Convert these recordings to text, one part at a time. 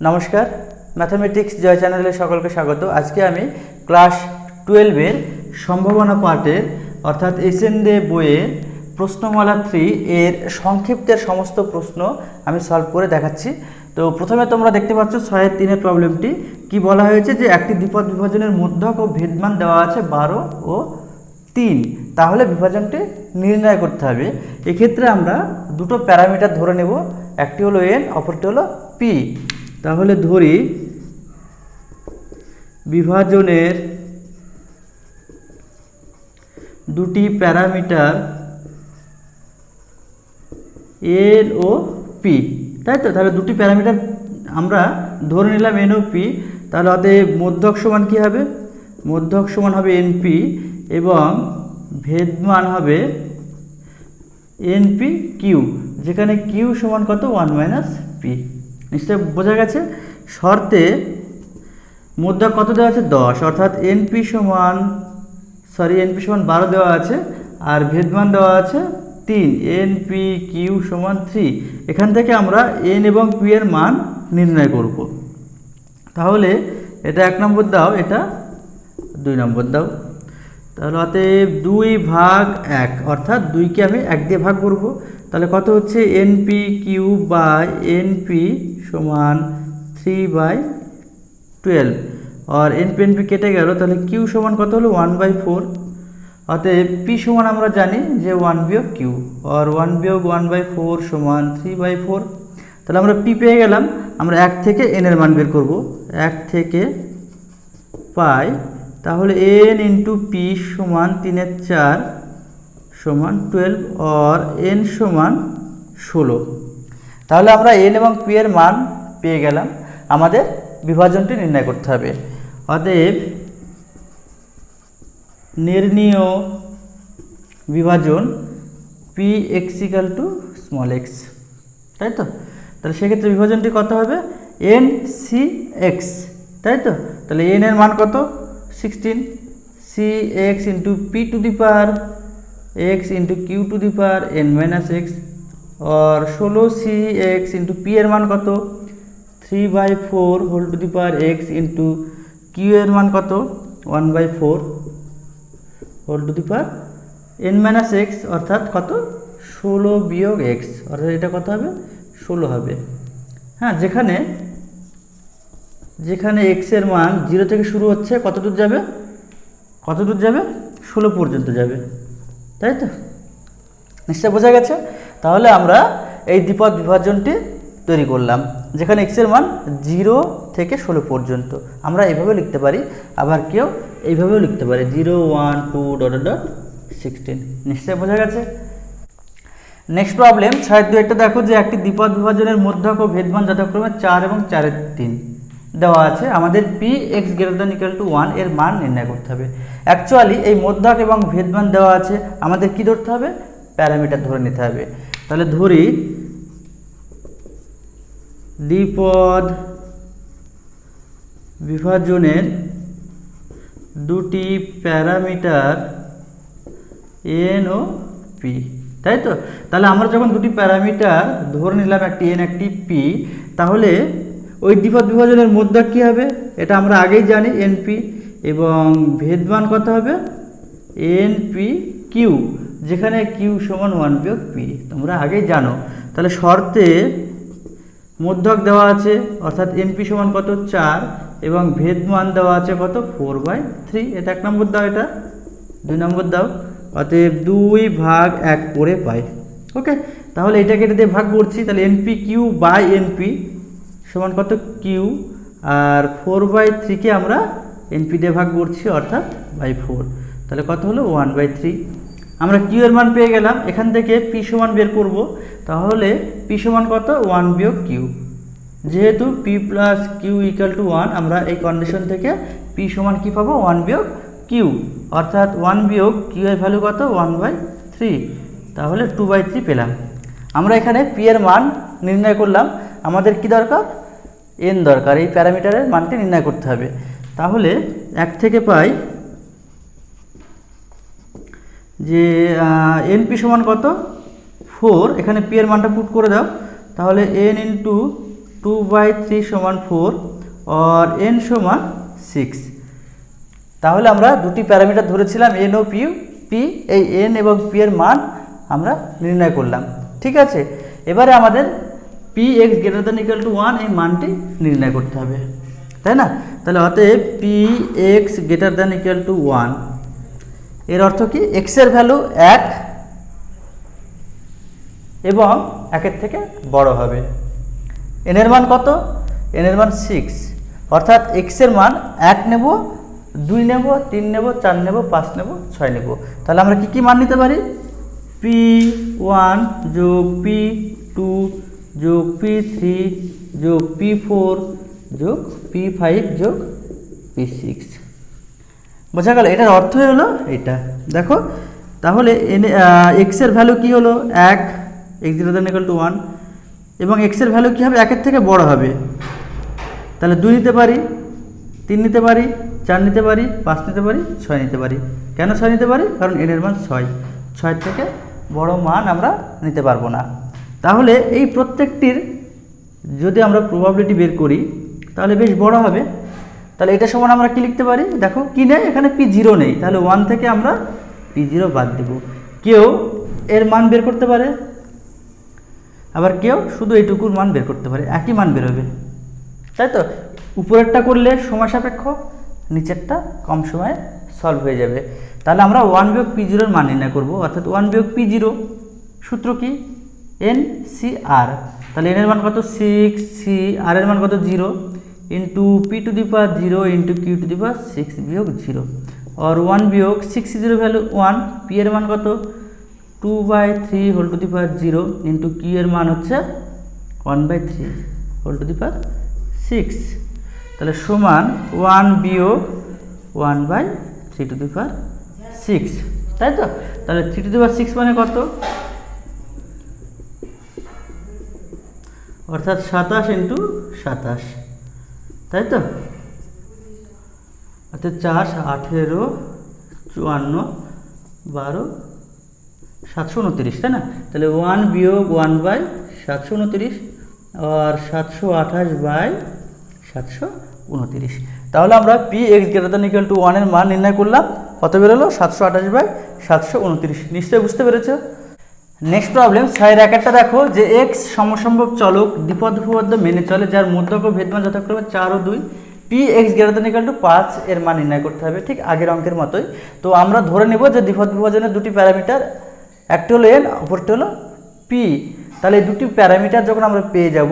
নমস্কার, ম্যাথামেটিক্স জয় চ্যানেলে সকলকে স্বাগত। আজকে আমি ক্লাস 12-এর সম্ভাবনা পার্টের অর্থাৎ এসএনডে বইয়ের প্রশ্নমালা 3 এর সংক্ষিপ্তের সমস্ত প্রশ্ন আমি সলভ করে দেখাচ্ছি। তো প্রথমে তোমরা দেখতে পাচ্ছ 6-3-এর প্রবলেমটি কি বলা হয়েছে যে একটি দ্বিপদ বিভাজনের মধ্যক ও ভেদমান দেওয়া আছে 12 ও 3, তাহলে বিভাজনটি নির্ণয় করতে হবে। এক্ষেত্রে আমরা দুটো প্যারামিটার ধরে নেব, একটি হলো এন, অপরটি হলো পি। তাহলে ধরি বিভাজনের দুটি প্যারামিটার এন ও পি, তাই তো। তাহলে দুটি প্যারামিটার আমরা ধরে নিলাম এন ও পি। তাহলে অতএব মধ্যক সমান কী হবে? মধ্যক সমান হবে এনপি এবং ভেদমান হবে এনপি কিউ, যেখানে কিউ সমান কত? 1 - পি। নিশ্চয় বোঝা গেছে। শর্তে মধ্যক কত দেওয়া আছে? 10, অর্থাৎ এনপি সমান 12 দেওয়া আছে আর ভেদমান দেওয়া আছে 3, এনপি কিউ সমান 3। এখান থেকে আমরা এন এবং পি এর মান নির্ণয় করব। তাহলে এটা 1 নম্বর দাও, এটা 2 নম্বর দাও। তাহলে অতএব 2/1, অর্থাৎ 2কে আমি 1 দিয়ে ভাগ করব। তাহলে কত হচ্ছে? এনপি কিউ বাই এনপি সমান 3/12, আর এনপি এনপি কেটে গেল। তাহলে কিউ সমান কত হলো? 1/4। অতএব পি সমান আমরা জানি যে 1 বিয়োগ কিউ, আর 1 বিয়োগ 1/4 সমান 3/4। তাহলে আমরা পি পেয়ে গেলাম। আমরা 1 থেকে এন এর মান বের করব। 1 থেকে পাই, তাহলে এন ইন্টু পি সমান 3/4 সমান 12, আর এন সমান 16। তাহলে আমরা এন এবং পি এর মান পেয়ে গেলাম। আমাদের বিভাজনটি নির্ণয় করতে হবে। অতএব নির্ণীয় বিভাজন P x equal to small x, তাই তো। তাহলে সেক্ষেত্রে বিভাজনটি কত হবে? এন সি এক্স, তাই তো। তাহলে এন এর মান কত? 16, C X into P to the power X into Q to the power N minus X, আর 16 সি এক্স ইন্টু পি এর মান কত? 3/4 whole to the power X into Q এর মান কত? 1/4 whole to the power N minus X, অর্থাৎ কত? 16 বিয়োগ এক্স, অর্থাৎ এটা কত হবে? 16 হবে। হ্যাঁ, যেখানে এক্স এর মান 0 থেকে শুরু হচ্ছে, কত দূর যাবে? 16 পর্যন্ত যাবে, তাই তো। নিশ্চয় বোঝা গেছে। তাহলে আমরা এই দ্বিপদ বিভাজনটি তৈরি করলাম, যেখানে এক্স এর মান 0 থেকে 16 পর্যন্ত। আমরা এইভাবে লিখতে পারি, আবার কেউ এইভাবেও লিখতে পারে 0, 1, 2, ... 16। নিশ্চয় বোঝা গেছে। নেক্সট প্রবলেম 6-2 দেখো যে একটি দ্বিপদ বিভাজনের মধ্যক ও ভেদমান যথাক্রমে 4 এবং 4/3 দেওয়া আছে। আমাদের P x greater equal to 1 এর মান নির্ণয় করতে হবে। অ্যাকচুয়ালি এই মধ্যক এবং ভেদমান দেওয়া আছে, আমাদের কি ধরতে হবে? প্যারামিটার ধরে নিতে হবে। তাহলে ধরি দ্বিপদ বিভাজনের দুটি প্যারামিটার এন ও পি, তাই তো। তাহলে আমরা যখন দুটি প্যারামিটার ধরে নিলাম, একটি এন একটি পি, তাহলে ওই দ্বিপদ বিভাজনের মধ্যক কী হবে? এটা আমরা আগেই জানি, এনপি, এবং ভেদমান কত হবে? এনপি কিউ, যেখানে কিউ সমান 1 বিয়োগ পি, তোমরা আগেই জানো। তাহলে শর্তে মধ্যক দেওয়া আছে, অর্থাৎ এনপি সমান কত? 4, এবং ভেদমান দেওয়া আছে কত? 4/3। এটা 1 নম্বর দাও, এটা 2 নম্বর দাও। অতএব 2/1 করে পাই। ওকে, তাহলে এটাকে এটা দিয়ে ভাগ করছি। তাহলে এনপি কিউ বাই এনপি সমান কত? কিউ, আর 4/3কে আমরা এনপি দিয়ে ভাগ করছি, অর্থাৎ /4। তাহলে কত হলো? 1/3। আমরা কিউ এর মান পেয়ে গেলাম। এখান থেকে পি সমান বের করব। তাহলে পি সমান কত? 1 বিয়োগ কিউ। যেহেতু P plus Q equal to 1, আমরা এই কন্ডিশন থেকে পি সমান কী পাবো? 1 বিয়োগ কিউ, অর্থাৎ 1 বিয়োগ কিউ এর ভ্যালু কত? 1/3। তাহলে 2/3 পেলাম। আমরা এখানে পি এর মান নির্ণয় করলাম। আমাদের কি দরকার? এন দরকার। এই প্যারামিটারের মানটি নির্ণয় করতে হবে। তাহলে 1 থেকে পাই যে এনপি সমান কত? 4। এখানে পি এর মানটা পুট করে দাও। তাহলে এন ইন্টু 2/3 সমান 4 और n সমান 6। তাহলে আমরা দুটি প্যারামিটার ধরেছিলাম n ও p, এই n এবং p এর মান আমরা নির্ণয় করলাম। ঠিক আছে, এবারে আমাদের px > 1 এই মানটি নির্ণয় করতে হবে, তাই না? তাহলে অতএব px > 1 এর অর্থ কি? x এর ভ্যালু 1 এবং 1 থেকে বড় হবে। n এর মান কত? n এর মান 6, অর্থাৎ x এর মান 1 নেব, 2 নেব, 3 নেব, 4 নেব, 5 নেব, 6 নেব। তাহলে আমরা কি মান নিতে পারি? p1 যোগ p2 যোগ p3 যোগ p4 যোগ p5 যোগ p6। বোঝা গেল? এটার অর্থ হলো এটা। দেখো তাহলে x এর ভ্যালু কি হলো? 1, x > 1, এবং x এর ভ্যালু কি হবে? 1 এর থেকে বড় হবে। তাহলে 2 নিতে পারি, 3 নিতে পারি, 4 নিতে পারি, 5 নিতে পারি, 6 নিতে পারি। কেন 6 নিতে পারি? কারণ n এর মান 6 থেকে বড় মান আমরা নিতে পারবো না। তাহলে এই প্রত্যেকটির যদি আমরা প্রবাবিলিটি বের করি তাহলে বেশ বড় হবে। তাহলে এটা সমান আমরা কি লিখতে পারি? দেখো কি নেই, এখানে p0 নেই, তাহলে 1 থেকে আমরা p0 বাদ দেব। কেউ এর মান বের করতে পারে, আবার কেউ শুধু এইটুকুর মান বের করতে পারে, একই মান বেরোবে, তাই তো? উপরেরটা করলে সময় সাপেক্ষ, নিচেরটা কম সময়ে সলভ হয়ে যাবে। তাহলে আমরা 1 বিয়োগ p0 এর মান নির্ণয় করব, অর্থাৎ 1 বিয়োগ p0 সূত্র কি? NCR। তাহলে n এর মান কত? 6, c r এর মান কত? 0 ইন্টু p⁴ ইন্টু q⁶ বিয়োগ 0, और 1 বিয়োগ 6 0 ভ্যালু 1, p এর মান কত? 2/3 whole to the power 0 into q এর মান হচ্ছে 1/3 হোল টু দি পাওয়ার 6। তাহলে সমান 1 বিয়োগ 1/3 টু দি পাওয়ার 6, তাই তো? তাহলে 3 টু দি পাওয়ার 6 মানে কত? অর্থাৎ 27 ইন্টু 27, তাই তো? অর্থাৎ 4, 18, 54, 12, 729, তাই না? তাহলে 1 বিয়োগ 1/729 আর 728/729। তাহলে আমরা px > 1 এর মান নির্ণয় করলাম। কত বেরোলো? 728/729। নিশ্চয়ই বুঝতে পেরেছো। নেক্সট প্রবলেম 6-1 দেখো যে x সমসম্ভব চলক দ্বিপদ উপপাদ্য মেনে চলে, যার মধ্যক ও ভেদমান যথাক্রমে 4 ও 2। px > 5 এর মান নির্ণয় করতে হবে, ঠিক আগের অঙ্কের মতোই। তো আমরা ধরে নেব যে দ্বিপদ বিভাজনের দুটি প্যারামিটার, একটি হলো n, অপরটি হলো p। তাহলে এই দুটি প্যারামিটার যখন আমরা পেয়ে যাব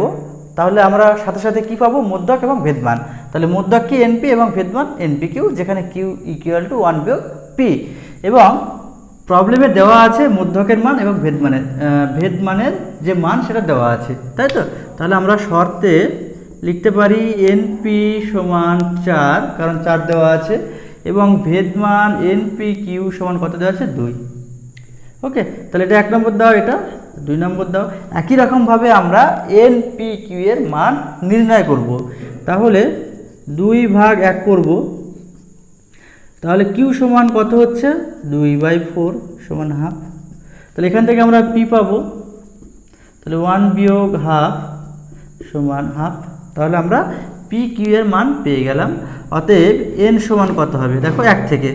তাহলে আমরা সাথে সাথে কি পাবো? মধ্যক এবং ভেদমান। তাহলে মধ্যক কি? np এবং ভেদমান npq, যেখানে q = 1 বিয়োগ p। এবং প্রবলেমে দেওয়া আছে মধ্যকের মান এবং ভেদমানের যে মান সেটা দেওয়া আছে, তাই তো? তাহলে আমরা শর্তে লিখতে পারি np সমান 4, কারণ 4 দেওয়া আছে, এবং ভেদমান npq সমান কত দেওয়া আছে? 2। ওকে, তাহলে এটা 1 নম্বর দাও, এটা 2 নম্বর দাও। একই রকমভাবে আমরা npq এর মান নির্ণয় করব। তাহলে 2/1 করব, তাহলে q সমান কত হচ্ছে? 2/4 সমান হাফ। তাহলে এখান থেকে আমরা p পাবো, তাহলে 1 বিয়োগ হাফ সমান হাফ। তাহলে আমরা pq এর মান পেয়ে গেলাম। অতএব n সমান কত হবে? দেখো 1 থেকে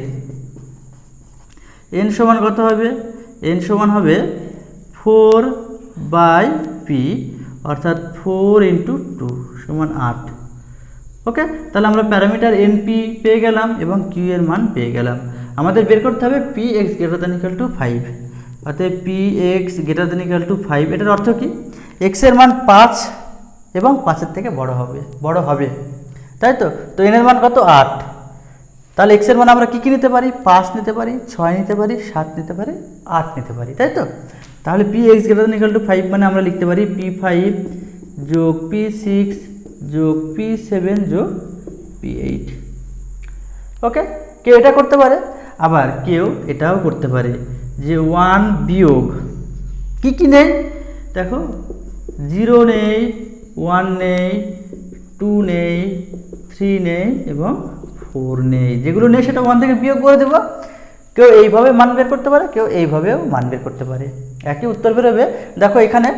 n সমান কত হবে? n সমান হবে 4/p, অর্থাৎ 4 × 2 সমান 8। ওকে, তাহলে আমরা প্যারামিটার np পেয়ে গেলাম এবং q এর মান পেয়ে গেলাম। আমাদের বের করতে হবে px > 5। অতএব px > 5 এটার অর্থ কি? x এর মান 5 এবং 5 এর থেকে বড় হবে, তাই তো? তো n এর মান কত? 8। তাহলে x এর মান আমরা কি নিতে পারি? 5 নিতে পারি, 6 নিতে পারি, 7 নিতে পারি, 8 নিতে পারি, তাই তো? তাহলে px > 5 মানে আমরা লিখতে পারি p5 যোগ p6 যোগ p7 যোগ p8। ওকে, কেউ এটা করতে পারে, আবার কেউ এটাও করতে পারে যে 1 বিয়োগ কি নেই? দেখো 0 নেই, 1 নেই, 2 নেই, 3 নেই এবং 4 নেই। যেগুলো নেই সেটা 1 থেকে বিয়োগ করে দেবো। কেউ এইভাবে মান বের করতে পারে, কেউ এইভাবেও মান বের করতে পারে, একই উত্তর বেরোবে। দেখো এখানে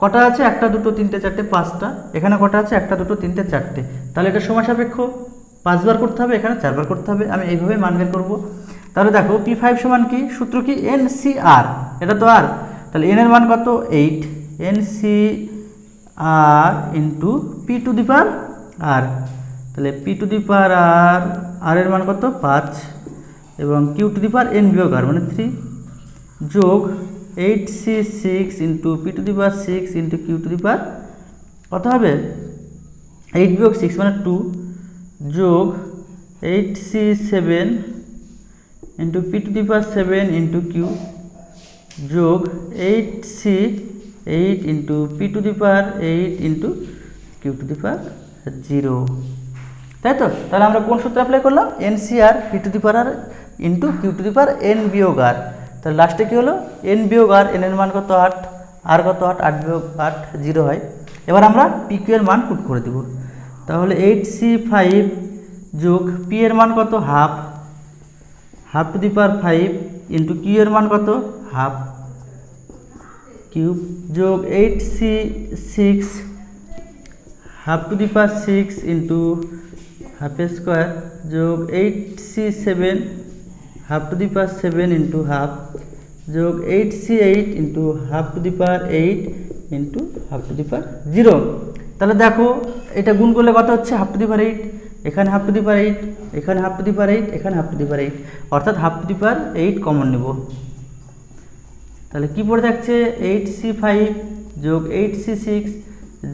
কটা আছে, একটা দুটো তিনটে চারটে পাঁচটা, এখানে কটা আছে, একটা দুটো তিনটে চারটে, তাহলে এটা সময় সাপেক্ষ, 5 বার করতে হবে, এখানে 4 বার করতে হবে। আমি এইভাবে মান বের করবো। তাহলে দেখো P5 সমান কি, সূত্র কি, NCR, এটা তো আর, তাহলে n এর মান কত 8, NCR into P to the power R, তাহলে P to the power R এর মান কত 5 এবং Q to the power N বিয়োগ R মানে 3 যোগ 8C6 into P to the power 6 into Q to the power কত হবে 8 বিয়োগ 6 মানে 2 যোগ 8C7 into P to the power 7 into Q যোগ 8C8 into P to the power 8 into Q to the power 0, তাই তো? তাহলে আমরা কোন সূত্র অ্যাপ্লাই করলাম, NCR P to the power into Q to the power N বিয়োগ R, তাহলে লাস্টে কী হলো N বিয়োগ R, N এর মান কত 8, R কত 8, 8 বিয়োগ 8 0 হয়। এবার আমরা PQ এর মান পুট করে দেব, তাহলে 8C5 যোগ P এর মান কত half, half to the power 5 into Q এর মান কত হাফ কিউব যোগ 8C6 half to the power 6 into half square যোগ 8C7 half to the power 7 into half যোগ 8C8 into half to the power 8 into half to the power 0। তাহলে দেখো এটা গুণ করলে কত হচ্ছে, হাফ টু দি পাওয়ার 8, এখানে হাফ টু দি পাওয়ার 8, এখানে হাফ টু দি পাওয়ার 8, এখানে হাফ টু দি পাওয়ার 8, অর্থাৎ half to the power 8 common নেব। তাহলে কি পড়ে থাকছে 8C5 যোগ 8C6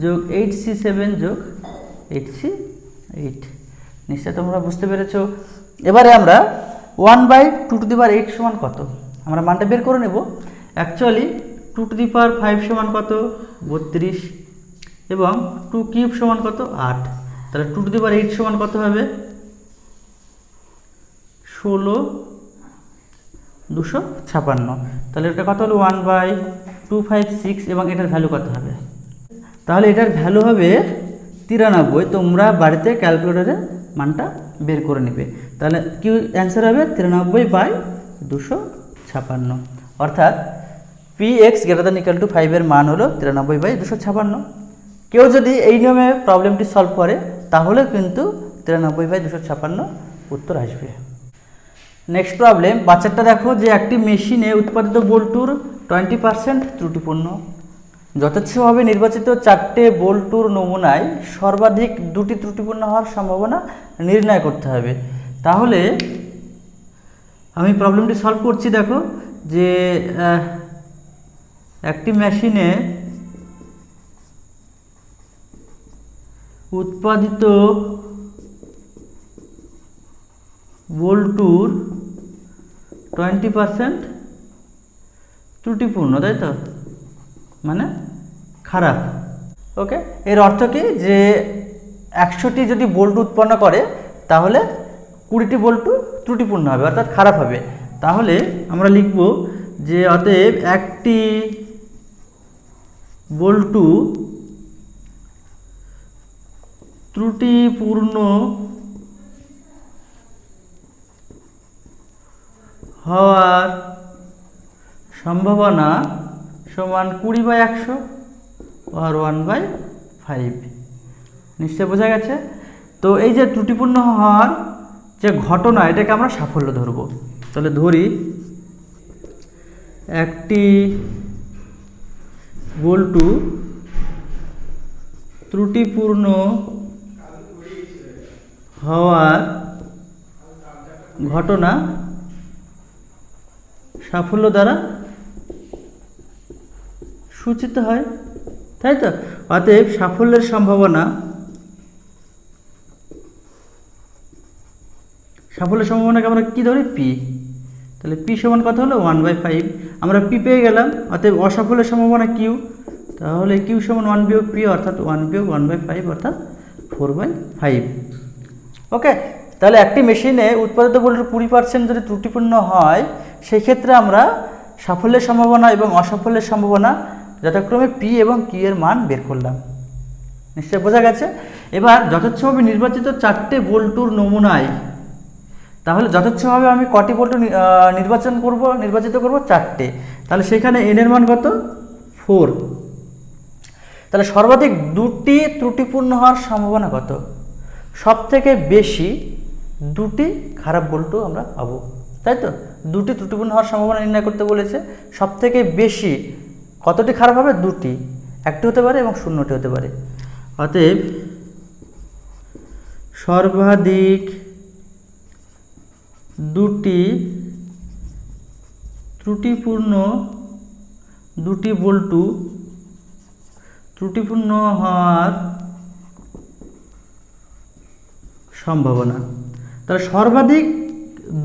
যোগ 8C7 যোগ 8C8, নিশ্চয় তোমরা বুঝতে পেরেছো। এবারে আমরা 1/2 টু দি পাওয়ার 8 সমান কত, আমরা মানটা বের করে নেব। অ্যাকচুয়ালি 2 টু দি পাওয়ার 5 সমান কত 32 এবং 2 কিউব সমান কত 8, তাহলে 2 টু দি পাওয়ার 8 সমান কত হবে 16,256, তাহলে এটা কত হলো 1/256 এবং এটার ভ্যালু কত হবে, তাহলে এটার ভ্যালু হবে 93। তোমরা বাড়িতে ক্যালকুলেটরে মানটা বের করে নেবে, তাহলে কি অ্যান্সার হবে 93/256, অর্থাৎ Px > 5 এর মান হলো 93/256। কেউ যদি এই নিয়মে প্রবলেমটি সলভ করে তাহলে কিন্তু 93/256 উত্তর আসবে। নেক্সট প্রবলেম, বাচ্চাটা দেখো যে একটি মেশিনে উৎপাদিত বল্টুর 20% ত্রুটিপূর্ণ, যথেচ্ছভাবে নির্বাচিত 4টে বল্টুর নমুনায় সর্বাধিক 2টি ত্রুটিপূর্ণ হওয়ার সম্ভাবনা নির্ণয় করতে হবে। তাহলে আমি প্রবলেমটি সলভ করছি। দেখো যে একটি মেশিনে উৎপাদিত বল্টুর 20% ত্রুটিপূর্ণ, তাই তো, মানে খারাপ। ওকে, এর অর্থ কি যে 100টি যদি বল্টু উৎপন্ন করে তাহলে 20টি বল্টু ত্রুটিপূর্ণ হবে অর্থাৎ খারাপ হবে। তাহলে আমরা লিখব যে অতএব একটি বল্টু ত্রুটিপূর্ণ হওয়ার সম্ভাবনা সমান 20/100 আর 1/5। নিশ্চয় বোঝা গেছে। তো এই যে ত্রুটিপূর্ণ হওয়ার যে ঘটনা, এটাকে আমরা সাফল্য ধরব। তাহলে ধরি একটি বল্টু ত্রুটিপূর্ণ হওয়ার ঘটনা সাফল্য দ্বারা সূচিত হয়, তাই তো। অতএব সাফল্যের সম্ভাবনাকে আমরা কি ধরি পি, তাহলে পি সমান কত হলো 1/5। আমরা পি পেয়ে গেলাম, অতএব অসাফল্যের সম্ভাবনা কিউ, তাহলে কিউ সমান 1 বিয়োগ পি অর্থাৎ 1 বিয়োগ 1/5 অর্থাৎ 4/5। ওকে, তাহলে একটি মেশিনে উৎপাদিত বল্টুর 20% যদি ত্রুটিপূর্ণ হয় সেই ক্ষেত্রে আমরা সাফল্যের সম্ভাবনা এবং অসাফল্যের সম্ভাবনা যথাক্রমে পি এবং কিউ এর মান বের করলাম। নিশ্চয় বোঝা গেছে। এবার যথেচ্ছভাবে নির্বাচিত 4টে বল্টুর নমুনায়, তাহলে যথেচ্ছভাবে আমি কটি বল্টু নির্বাচিত করব 4টে, তাহলে সেখানে এন এর মান কত 4, তাহলে সর্বাধিক দুটি ত্রুটিপূর্ণ হওয়ার সম্ভাবনা কত? সব থেকে বেশি দুটি খারাপ বল্টু আমরা পাবো, তাই তো? দুটি ত্রুটিপূর্ণ হওয়ার সম্ভাবনা নির্ণয় করতে বলেছে। সব থেকে বেশি কতটি খারাপ হবে? দুটি, একটি হতে পারে এবং শূন্যটি হতে পারে। অতএব সর্বাধিক দুটি ত্রুটিপূর্ণ দুটি বল্টু ত্রুটিপূর্ণ হওয়ার সম্ভাবনা। তাহলে সর্বাধিক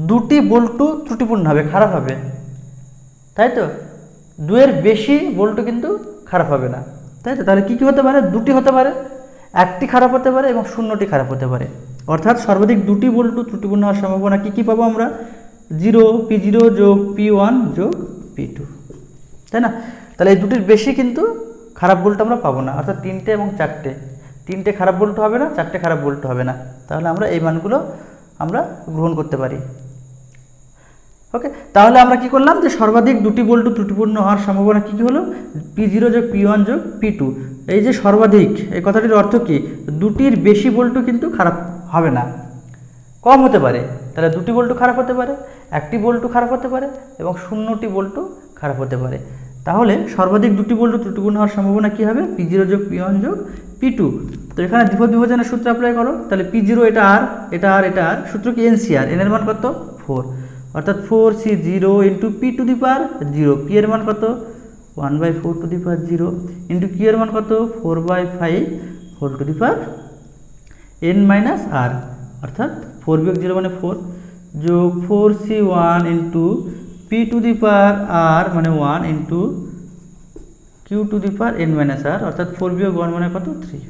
দুটি বল্টু ত্রুটিপূর্ণ হবে, খারাপ হবে, তাই তো? দুয়ের বেশি বল্টু কিন্তু খারাপ হবে না, তাই তো? তাহলে কী কী হতে পারে? দুটি হতে পারে, একটি খারাপ হতে পারে এবং শূন্যটি খারাপ হতে পারে। অর্থাৎ সর্বাধিক দুটি বল্টু ত্রুটিপূর্ণ হওয়ার সম্ভাবনা কী কী পাবো আমরা? 0 P0 যোগ P1 যোগ P2, তাই না? তাহলে এই দুটির বেশি কিন্তু খারাপ বল্টু আমরা পাবো না, অর্থাৎ 3টে এবং 4টে। 3টে খারাপ বল্টু হবে না, 4টে খারাপ বল্টু হবে না। তাহলে আমরা এই মানগুলো আমরা গ্রহণ করতে পারি। ওকে, তাহলে আমরা কি করলাম যে সর্বাধিক দুটি বল্টু ত্রুটিপূর্ণ হওয়ার সম্ভাবনা কী কী হলো? P0 যোগ P1 যোগ P2। এই যে সর্বাধিক, এই কথাটির অর্থ কি? দুটির বেশি বল্টু কিন্তু খারাপ হবে না, কম হতে পারে। তাহলে দুটি বল্টু খারাপ হতে পারে, একটি বল্টু খারাপ হতে পারে এবং শূন্যটি বল্টু খারাপ হতে পারে। তাহলে সর্বাধিক দুটি বল্টু ত্রুটিপূর্ণ হওয়ার সম্ভাবনা কী হবে? P0 যোগ P1 যোগ P2। তো এখানে দ্বিপদ বিভাজনের সূত্র অ্যাপ্লাই করো। তাহলে P0 এটা আর, এটা আর, এটা আর, সূত্র কি? NCR, n এর মান কত? 4, অর্থাৎ 4C0 into P to the power 0। P এর মান কত? 1/4 to the power 0 into Q এর মান কত? 4/5 whole to the power n minus r, অর্থাৎ 4 বিয়োগ 0 মানে 4 যোগ 4C1 into P to the power r মানে 1 into Q to the power n minus r, অর্থাৎ 4 বিয়োগ 1 মানে কত? 3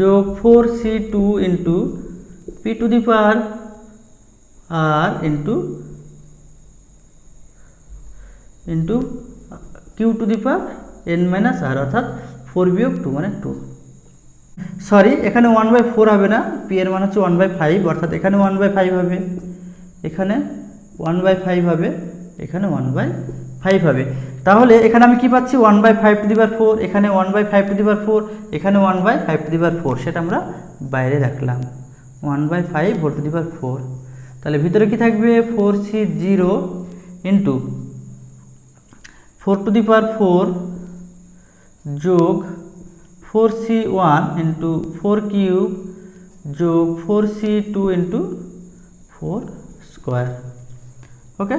যোগ 4C2 into P to the power r into Q to the power n minus r, অর্থাৎ 4 বিয়োগ 2 মানে 2। সরি, এখানে 1/4 হবে না, P এর মান হচ্ছে 1/5, অর্থাৎ এখানে 1/5 হবে, এখানে 1/5 হবে, এখানে 1/5 হবে। তাহলে এখানে আমি কি পাচ্ছি? 1/5 টু দি পাওয়ার 4, এখানে 1/5 টু দি পাওয়ার 4, এখানে 1/5 টু দি পাওয়ার 4, সেটা আমরা বাইরে রাখলাম, 1/5 হোল টু দি পাওয়ার 4। তাহলে ভিতরে কি থাকবে? 4C0 into 4 to the power 4 যোগ 4C1 ইন্টু 4 কিউব যোগ 4C2 ইন্টু 4 স্কোয়ার। ওকে,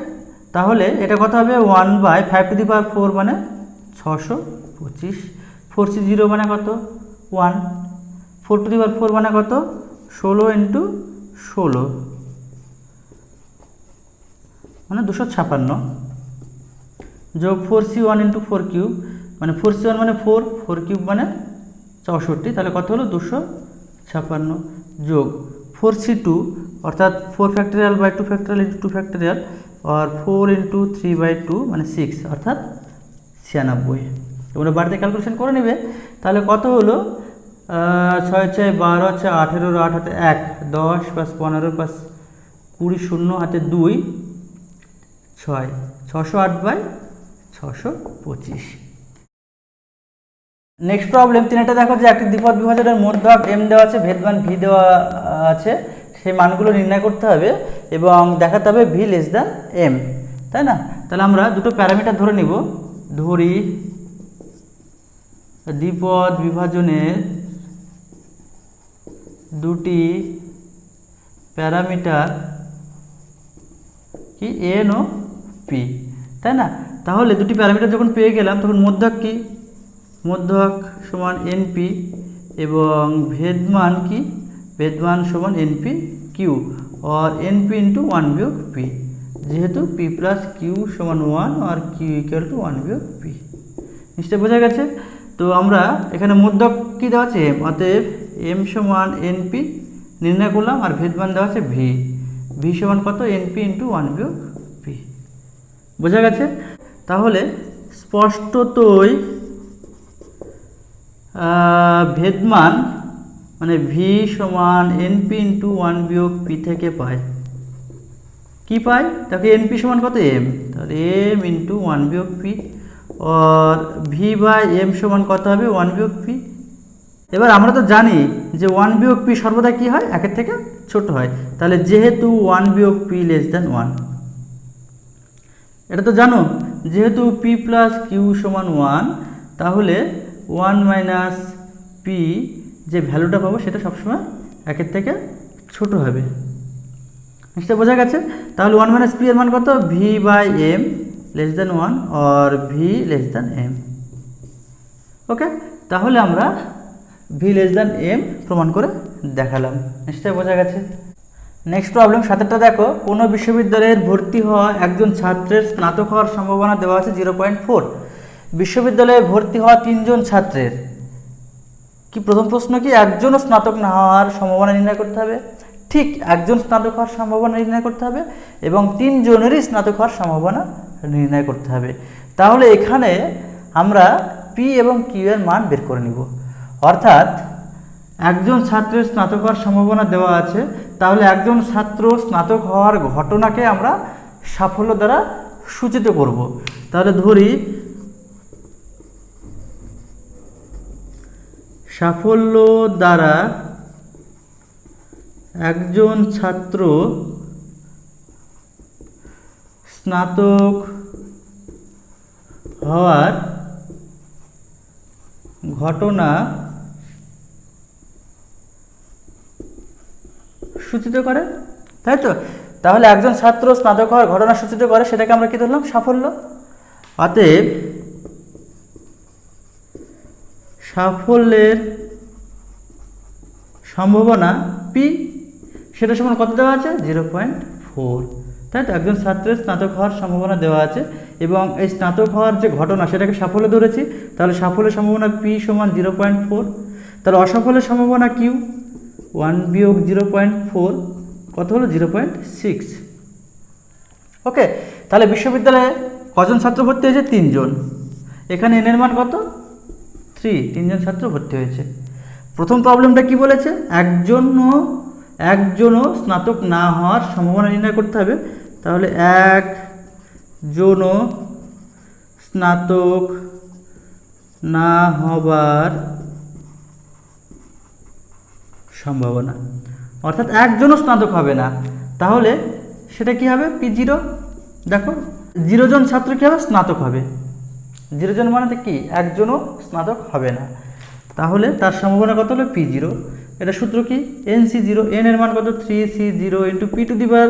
তাহলে এটা কত হবে? 1/5 টু দি পাওয়ার 4 মানে 625। 4C0 মানে কত? 1। 4 টু দি পাওয়ার 4 মানে কত? 16 ইন্টু 16 মানে 256 যোগ 4C1 ইন্টু 4 কিউব মানে 4C1 মানে 4, 4 কিউব মানে 64, তাহলে কত হলো? 256 যোগ 4C2 অর্থাৎ 4 factorial by 2 factorial into 2 factorial আর 4 ইন্টু 3/2 মানে 6, অর্থাৎ 96। তোমরা বাড়িতে ক্যালকুলেশন করে নেবে। তাহলে কত হলো? 6 6 12 আছে 18, 8 হাতে 1, 10 প্লাস 15 প্লাস 20, 0 হাতে 2, 6, 608/625। নেক্সট প্রবলেম 3টা দেখো যে একটি দ্বিপদ বিভাজনের মধ্যক m দেওয়া আছে, ভেদমান v দেওয়া আছে, সেই মানগুলো নির্ণয় করতে হবে এবং দেখাতে হবে v লেস দ্যান m, তাই না? তাহলে আমরা দুটো প্যারামিটার ধরে নিব। ধরি দ্বিপদ বিভাজনের দুটি প্যারামিটার কি n ও p, তাই না? তাহলে দুটি প্যারামিটার যখন পেয়ে গেলাম তখন মধ্যক কি? মধ্যক সমান np এবং ভেদমান কি? ভেদমান সমান np q और np इंटू 1 বিয়োগ p, যেহেতু p প্লাস q সমান 1 আর q ইকুয়াল টু 1 বিয়োগ p। নিশ্চয় বোঝা গেছে? তো আমরা এখানে মধ্যক কি দেওয়া আছে? m, অতএব m সমান np নির্ণয় করলাম আর ভেদমান দেওয়া আছে v, v সমান কত? np ইন্টু 1 বিয়োগ p। বোঝা গেছে? তাহলে স্পষ্টতই ভেদমান মানে v সমান np ইন্টু 1 বিয়োগ p থেকে পাই কি পাই? তাকে np সমান কত? m, তাহলে m ইন্টু 1 বিয়োগ p और ভি বাই এম সমান কত হবে 1 বিয়োগ পি। এবার আমরা তো জানি যে 1 বিয়োগ পি সর্বদা কী হয়, একের থেকে ছোট হয়। তাহলে যেহেতু 1 বিয়োগ পি লেস দ্যান 1, এটা তো জানো, যেহেতু পি প্লাস কিউ সমান 1, তাহলে 1 মাইনাস পি যে ভ্যালুটা পাবো সেটা সবসময় একের থেকে ছোট হবে। নিশ্চয়ই বোঝা গেছে। তাহলে 1 মাইনাস পি এর মান কত, V by M less than 1 और V less than M. Okay, তাহলে আমরা ভি লেস দ্যান এম প্রমাণ করে দেখালাম। নিশ্চয়ই বোঝা গেছে। নেক্সট প্রবলেম 7টা দেখো, কোনো বিশ্ববিদ্যালয়ের ভর্তি হওয়া একজন ছাত্রের স্নাতক হওয়ার সম্ভাবনা দেওয়া আছে 0.4। বিশ্ববিদ্যালয়ে ভর্তি হওয়া 3 জন ছাত্রের কি, প্রথম প্রশ্ন কি একজনও স্নাতক না হওয়ার সম্ভাবনা নির্ণয় করতে হবে। ঠিক, একজন স্নাতক হওয়ার সম্ভাবনা নির্ণয় করতে হবে এবং 3 জনেরই স্নাতক হওয়ার সম্ভাবনা নির্ণয় করতে হবে। তাহলে এখানে আমরা পি এবং কিউ এর মান বের করে নিব। অর্থাৎ একজন ছাত্রের স্নাতক হওয়ার সম্ভাবনা দেওয়া আছে, তাহলে একজন ছাত্র স্নাতক হওয়ার ঘটনাকে আমরা সাফল্য দ্বারা সূচিত করব। তাহলে ধরি সাফল্য দ্বারা একজন ছাত্র স্নাতক হওয়ার ঘটনা সূচিত করে, তাই তো। তাহলে একজন ছাত্র স্নাতক হওয়ার ঘটনা সূচিত করে, সেটাকে আমরা কি ধরলাম, সাফল্য। অতএব সাফল্যের সম্ভাবনা পি, সেটা সমান কত দেওয়া আছে, 0.4, তাই তো। একজন ছাত্রের স্নাতক হওয়ার সম্ভাবনা দেওয়া আছে এবং এই স্নাতক হওয়ার যে ঘটনা সেটাকে সাফল্য ধরেছি, তাহলে সাফল্যের সম্ভাবনা পি সমান 0.4। তাহলে অসাফল্যের সম্ভাবনা কিউ, 1 বিয়োগ 0.4 কত হলো, 0.6। ওকে, তাহলে বিশ্ববিদ্যালয়ে কজন ছাত্র ভর্তি হয়েছে, 3 জন। এখানে এন এর মান কত, 3, 3 জন ছাত্র ভর্তি হয়েছে। প্রথম প্রবলেমটা কি বলেছে, একজনও স্নাতক না হওয়ার সম্ভাবনা নির্ণয় করতে হবে। তাহলে একজনও স্নাতক না হবার সম্ভাবনা, অর্থাৎ একজনও স্নাতক হবে না, তাহলে সেটা কি হবে, P0। দেখো 0 জন ছাত্র কী হবে, স্নাতক হবে। 0 জন মানে কি, একজনও স্নাতক হবে না, তাহলে তার সম্ভাবনা কত হলো, P0। এটা সূত্র কি, NC0, n এর মান কত, 3C0 into P to the power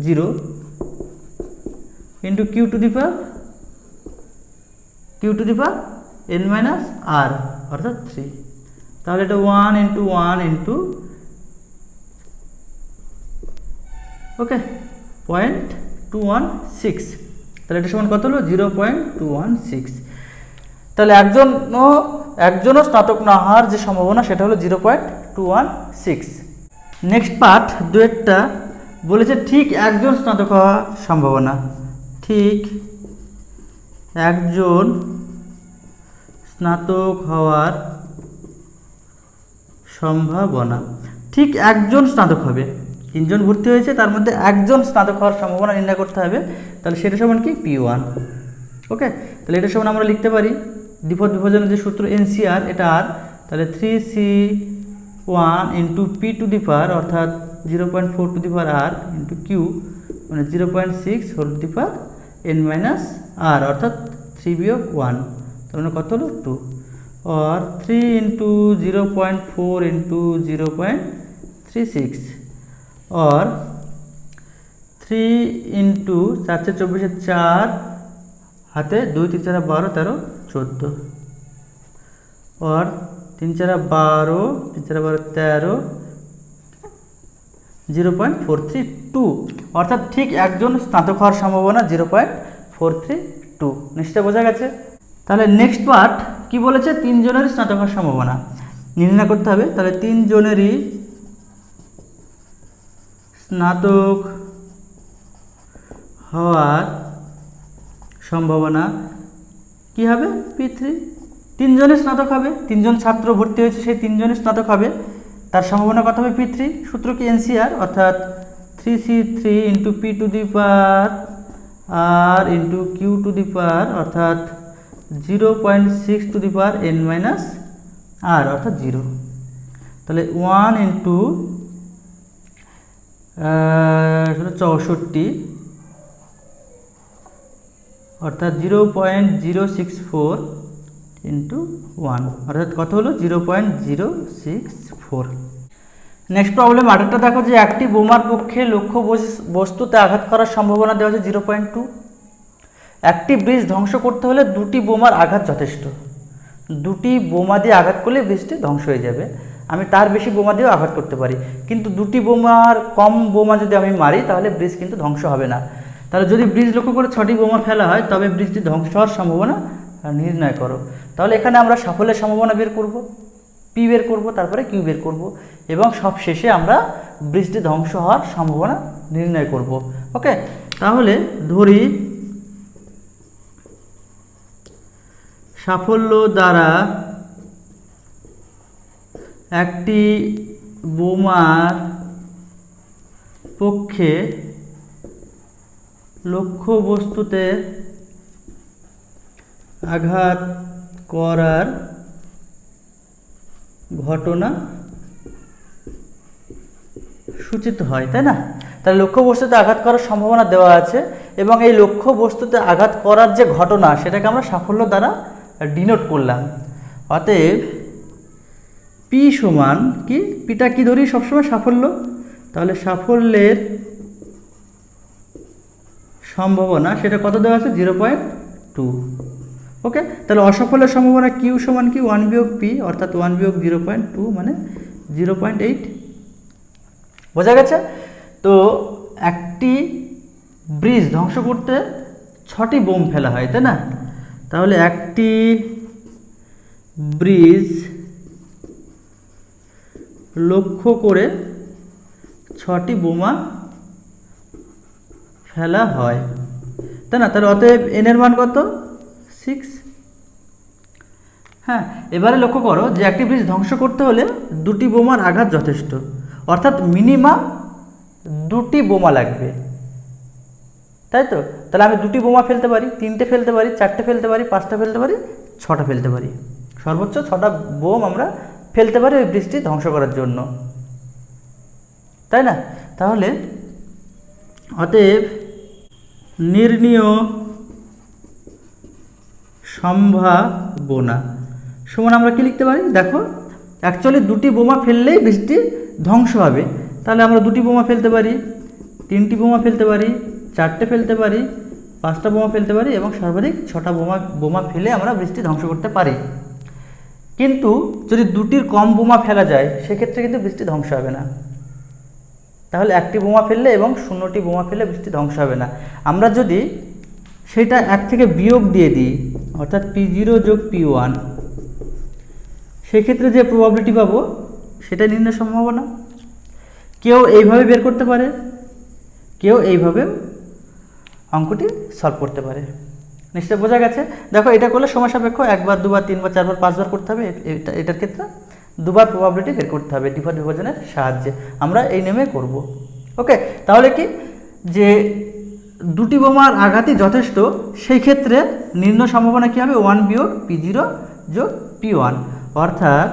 0 into Q to the power n minus r, অর্থাৎ 3। তাহলে এটা 1 ইন্টু 1 ইন্টু, ওকে, 0.216, তাহলে এটা সমান কত হলো, 0.216। তাহলে একজনও স্নাতক না হওয়ার যে সম্ভাবনা সেটা হলো 0.216। নেক্সট পার্ট 2টা বলেছে ঠিক একজন স্নাতক হওয়ার সম্ভাবনা, ঠিক একজন স্নাতক হওয়ার সম্ভাবনা, ঠিক একজন স্নাতক হবে। 3 জন ভর্তি হয়েছে, তার মধ্যে একজন স্নাতক হওয়ার সম্ভাবনা নির্ণয় করতে হবে। তাহলে সেটা সমান কি, P1। ওকে, তাহলে এটা সমান আমরা লিখতে পারি দ্বিপদ বিভাজনের যে সূত্র NCR, এটা আর, তাহলে 3C1 into P to the power, অর্থাৎ 0.4 to the power r into Q, মানে 0.6 whole to the power n minus r, অর্থাৎ 3 বিয়োগ 1, তার মানে কত হলো, 2, और 3 इंटू 0.4 इंटू 0.36 और 3 इंटू 4 से 24 4 हाथे 2 3 4 12 13 14 और 3 4 12 3 4 12 13 0.432 অর্থাৎ ঠিক একজন স্নাতক হওয়ার সম্ভাবনা 0.432 নিশ্চয় বোঝা গেছে। তাহলে নেক্সট পার্ট কি বলেছে, 3 জনের স্নাতক হওয়ার সম্ভাবনা নির্ণয় করতে হবে। তাহলে 3 জনেরই স্নাতক হওয়ার সম্ভাবনা কি হবে, P3। 3 জনের স্নাতক হবে, 3 জন ছাত্র ভর্তি হয়েছে, সেই 3 জনের স্নাতক হবে, তার সম্ভাবনা কত হবে, P3। সূত্র কি, NCR, অর্থাৎ 3C3 into P to the power R into Q to the power, অর্থাৎ 0.6 to the power n minus R অর্থাৎ 0। তাহলে 1 ইন্টু 64 অর্থাৎ 0.064 ইন্টু 1 অর্থাৎ কত হলো 0.064। নেক্সট প্রবলেম 8টা দেখো যে একটি বোমার পক্ষে লক্ষ্য বস্তুতে আঘাত করার সম্ভাবনা দেওয়া আছে 0.2। একটি ব্রিজ ধ্বংস করতে হলে দুটি বোমার আঘাত যথেষ্ট। দুটি বোমা দিয়ে আঘাত করলে ব্রিজটি ধ্বংস হয়ে যাবে। আমি তার বেশি বোমা দিয়েও আঘাত করতে পারি, কিন্তু দুটি বোমার কম বোমা যদি আমি মারি তাহলে ব্রিজ কিন্তু ধ্বংস হবে না। তাহলে যদি ব্রিজ লক্ষ্য করে 6টি বোমা ফেলা হয় তবে ব্রিজটি ধ্বংস হওয়ার সম্ভাবনা নির্ণয় করো। তাহলে এখানে আমরা সাফল্যের সম্ভাবনা বের করব, পি বের করব, তারপরে কিউ বের করব এবং সব শেষে আমরা ব্রিজটি ধ্বংস হওয়ার সম্ভাবনা নির্ণয় করব। ওকে, তাহলে ধরি সাফল্য দ্বারা একটি বোমার পক্ষে লক্ষ্য বস্তুতে আঘাত করার ঘটনা সূচিত হয়, তাই না? তাহলে লক্ষ্য বস্তুতে আঘাত করার সম্ভাবনা দেওয়া আছে এবং এই লক্ষ্য বস্তুতে আঘাত করার যে ঘটনা সেটাকে আমরা সাফল্য দ্বারা ডিনোট করলাম। অতএব পি সমান কি, পিটা কি ধরি সবসময় সাফল্য, তাহলে সাফল্যের সম্ভাবনা সেটা কত দেওয়া আছে 0.2। ওকে, তাহলে অসফলের সম্ভাবনা কিউ সমান কি 1 বিয়োগ পি অর্থাৎ 1 বিয়োগ 0.2 মানে 0.8। বোঝা গেছে? তো একটি ব্রিজ ধ্বংস করতে 6টি বোম ফেলা হয়, তাই না? তাহলে একটি ব্রিজ লক্ষ্য করে 6টি বোমা ফেলা হয়, তাই না? তাহলে অতএব এন এর মান কত 6। হ্যাঁ, এবারে লক্ষ্য করো যে একটি ব্রিজ ধ্বংস করতে হলে দুটি বোমার আঘাত যথেষ্ট, অর্থাৎ মিনিমাম 2টি বোমা লাগবে, তাই তো? তাহলে আমি 2টি বোমা ফেলতে পারি, 3টে ফেলতে পারি, 4টে ফেলতে পারি, 5টা ফেলতে পারি, 6টা ফেলতে পারি, সর্বোচ্চ 6টা বোম আমরা ফেলতে পারি ওই ব্রিজটি ধ্বংস করার জন্য, তাই না? তাহলে অতএব নির্ণীয় সম্ভাবনা সমান আমরা কি লিখতে পারি? দেখো অ্যাকচুয়ালি 2টি বোমা ফেললেই ব্রিজটি ধ্বংস হবে, তাহলে আমরা 2টি বোমা ফেলতে পারি, 3টি বোমা ফেলতে পারি, 4টে ফেলতে পারি, 5টা বোমা ফেলতে পারি এবং সর্বাধিক 6টা বোমা ফেলে আমরা ব্রিজটি ধ্বংস করতে পারি। কিন্তু যদি 2টির কম বোমা ফেলা যায় সেক্ষেত্রে কিন্তু ব্রিজটি ধ্বংস হবে না। তাহলে 1টি বোমা ফেললে এবং 0টি বোমা ফেলে ব্রিজটি ধ্বংস হবে না। আমরা যদি সেটা 1 থেকে বিয়োগ দিয়ে দিই অর্থাৎ P0 যোগ P1, সেক্ষেত্রে যে প্রবাবিলিটি পাবো সেটা নির্ণয় সম্ভাবনা। কেউ এইভাবে বের করতে পারে, কেউ এইভাবে অঙ্কটি সলভ করতে পারে। নিশ্চয় বোঝা গেছে? দেখো এটা করলে সময় সাপেক্ষ, 1 বার 2 বার 3 বার 4 বার 5 বার করতে হবে, এটার ক্ষেত্রে 2 বার প্রবাবিলিটি বের করতে হবে ডিফারেন্ট বিভাজনের সাহায্যে। আমরা এই নেমে করব। ওকে, তাহলে কি যে 2টি বোমার আঘাতই যথেষ্ট, সেই ক্ষেত্রে নির্ণয় সম্ভাবনা কী হবে 1 বিয়োগ P0 যোগ P1 অর্থাৎ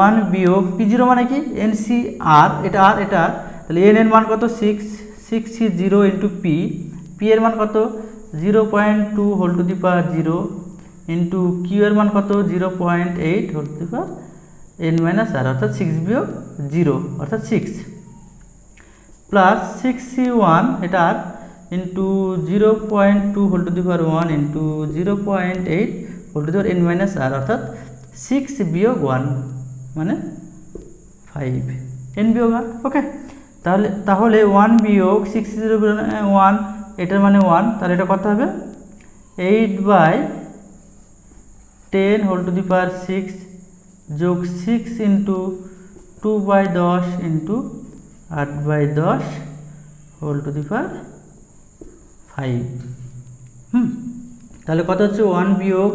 1 বিয়োগ P0 মানে কি NCR, এটা আর এটা আর, তাহলে n এর মান কত 6 ইন্টু পি, পি এর মান কত 0.2 whole to the power 0 into Q এর মান কত 0.8 whole to the power n minus R অর্থাৎ 6 বিয়োগ 0 অর্থাৎ 6 প্লাস 6C1 এটা R into 0.2 whole to the power 1 into 0.8 whole to the power n minus R অর্থাৎ 6 বিয়োগ 1 মানে 5 n বিয়োগ আর। ওকে, তাহলে 1 বিয়োগ 6 এটার মানে 1, তাহলে এটা কত হবে 8/10 হোল টু দি পাওয়ার 6 যোগ 6 into 2/10 into 8/10 whole to the power 5। তাহলে কত হচ্ছে 1 বিয়োগ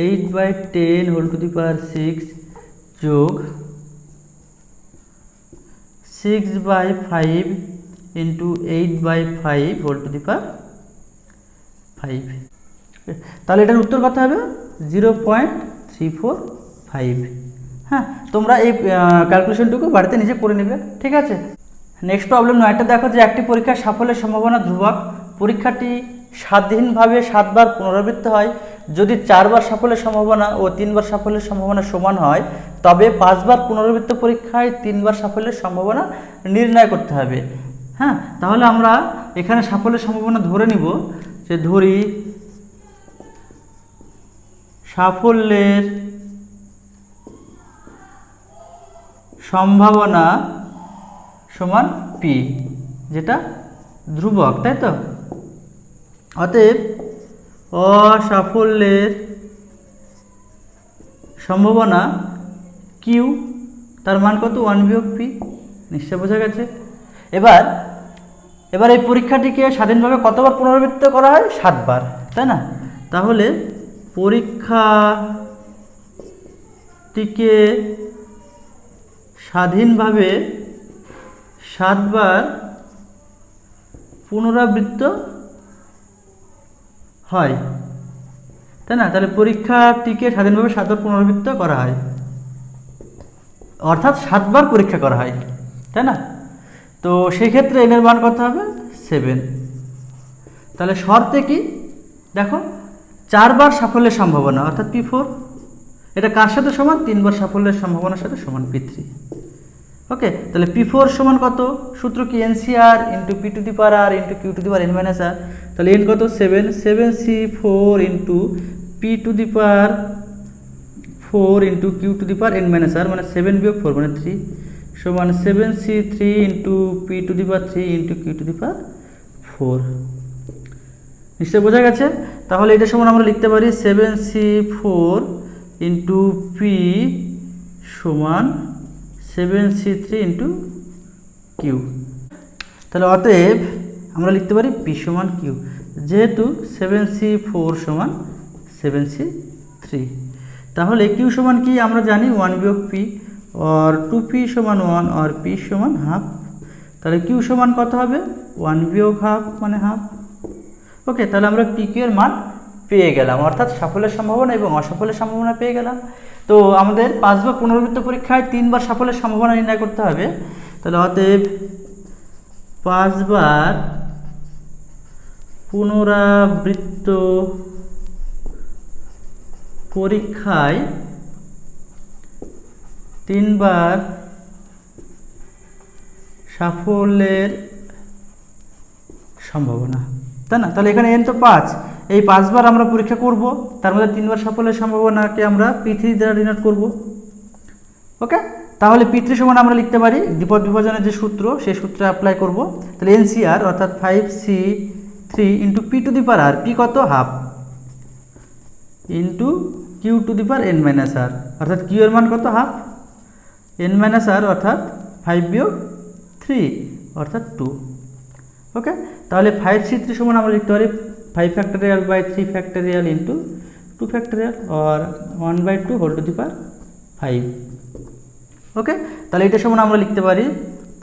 8/10 হোল টু দি পাওয়ার 6 যোগ 6/5 into 8/5 whole to the power 5। তাহলে এটার উত্তর কত হবে 0.345। হ্যাঁ, তোমরা এই ক্যালকুলেশনটুকু বাড়িতে নিজে করে নেবে, ঠিক আছে। নেক্সট প্রবলেম 9টা দেখো যে একটি পরীক্ষার সাফল্যের সম্ভাবনা ধ্রুবক, পরীক্ষাটি স্বাধীনভাবে 7 বার পুনরাবৃত্তি হয়। যদি 4 বার সাফল্যের সম্ভাবনা ও 3 বার সাফল্যের সম্ভাবনা সমান হয় তবে 5 বার পুনরাবৃত্ত পরীক্ষায় 3 বার সাফল্যের সম্ভাবনা নির্ণয় করতে হবে। হ্যাঁ, তাহলে আমরা এখানে সাফল্যের সম্ভাবনা ধরে নিব, যে ধরি সাফল্যের সম্ভাবনা সমান পি, যেটা ধ্রুবক, তাই তো। অতএব অসাফল্যের সম্ভাবনা কিউ, তার মান কত? 1 বিয়োগ পি। নিশ্চয় বোঝা গেছে। এবার এই পরীক্ষাটিকে স্বাধীনভাবে কতবার পুনরাবৃত্তি করা হয়? 7 বার, তাই না। তাহলে পরীক্ষাটিকে স্বাধীনভাবে 7 বার পুনরাবৃত্ত হয়, তাই না। তাহলে পরীক্ষাটিকে স্বাধীনভাবে 7 বার পুনরাবৃত্ত করা হয়, অর্থাৎ 7 বার পরীক্ষা করা হয়, তাই না। তো সেই ক্ষেত্রে এর মান কত হবে? 7। তাহলে শর্তে কি দেখো, 4 বার সাফল্যের সম্ভাবনা অর্থাৎ P4, এটা কার সাথে সমান? 3 বার সাফল্যের সম্ভাবনার সাথে সমান P3। ওকে, তাহলে P4 সমান কত? সূত্র কি? NCR into P to the power R into Q to the power N minus R। তাহলে N কত? 7, 7C4 into P to the power 4 into Q to the power N minus R, মানে 7 বিয়োগ 4 মানে 3, সমান 7C3 into P to the power 3 into Q to the power 4। নিশ্চয় বোঝা গেছে। তাহলে এটা সমান আমরা লিখতে পারি 7C4 ইন্টু P সমান 7C3 ইন্টু কিউ। তাহলে অতএব আমরা লিখতে পারি P সমান কিউ, যেহেতু 7C4 সমান 7C3। তাহলে কিউ সমান কি আমরা জানি? 1 বিয়োগ P, और 2P সমান 1 और P সমান হাফ। তাহলে কিউ সমান কত হবে? 1 বিয়োগ হাফ মানে হাফ। ওকে, তাহলে আমরা পি কিউ এর মান পেয়ে গেলাম, অর্থাৎ সাফল্যের সম্ভাবনা এবং অসাফল্যের সম্ভাবনা পেয়ে গেলাম। তো আমাদের 5 বার পুনরাবৃত্ত পরীক্ষায় 3 বার সাফল্যের সম্ভাবনা নির্ণয় করতে হবে। তাহলে অতএব 5 বার পুনরাবৃত্ত পরীক্ষায় 3 বার সাফল্যের সম্ভাবনা, তাই না। তাহলে এখানে এন তো 5, এই 5 বার আমরা পরীক্ষা করব, তার মধ্যে 3 বার সাফল্যের সম্ভাবনাকে আমরা P3 দ্বারা ডিনোট করব। ওকে, তাহলে P3 সমান আমরা লিখতে পারি দ্বিপদ বিভাজনের যে সূত্র, সেই সূত্রে অ্যাপ্লাই করব। তাহলে NCR অর্থাৎ 5C3 into P to the power R, P কত? Half, into Q to the power N minus R, অর্থাৎ Q এর মান কত? হাফ, N মাইনাস R অর্থাৎ 5 বিয়োগ 3 অর্থাৎ 2। ওকে, তাহলে 5C3 সমান আমরা লিখতে পারি 5 factorial by 3 factorial into 2 factorial और 1/2 হোল টু দি পাওয়ার 5। ওকে, তাহলে এটা সমান আমরা লিখতে পারি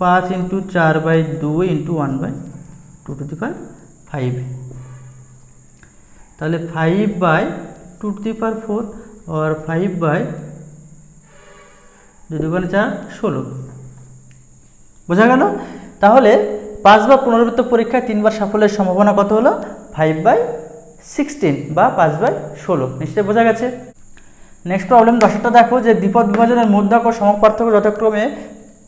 5 into 4/2 into 1/2 to the power 5। তাহলে 5/2 টু দি পাওয়ার 4 और 5/2 4 16। বোঝা গেল। তাহলে 5 বার পুনরাবৃত্ত পরীক্ষায় 3 বার সাফল্যের সম্ভাবনা কত হলো? 5/16 বা 5/16। নিশ্চয়ই বোঝা গেছে। নেক্সট প্রবলেম 10টা দেখো যে দ্বিপদ বিভাজনের মধ্যক ও সমক পার্থক্য যথাক্রমে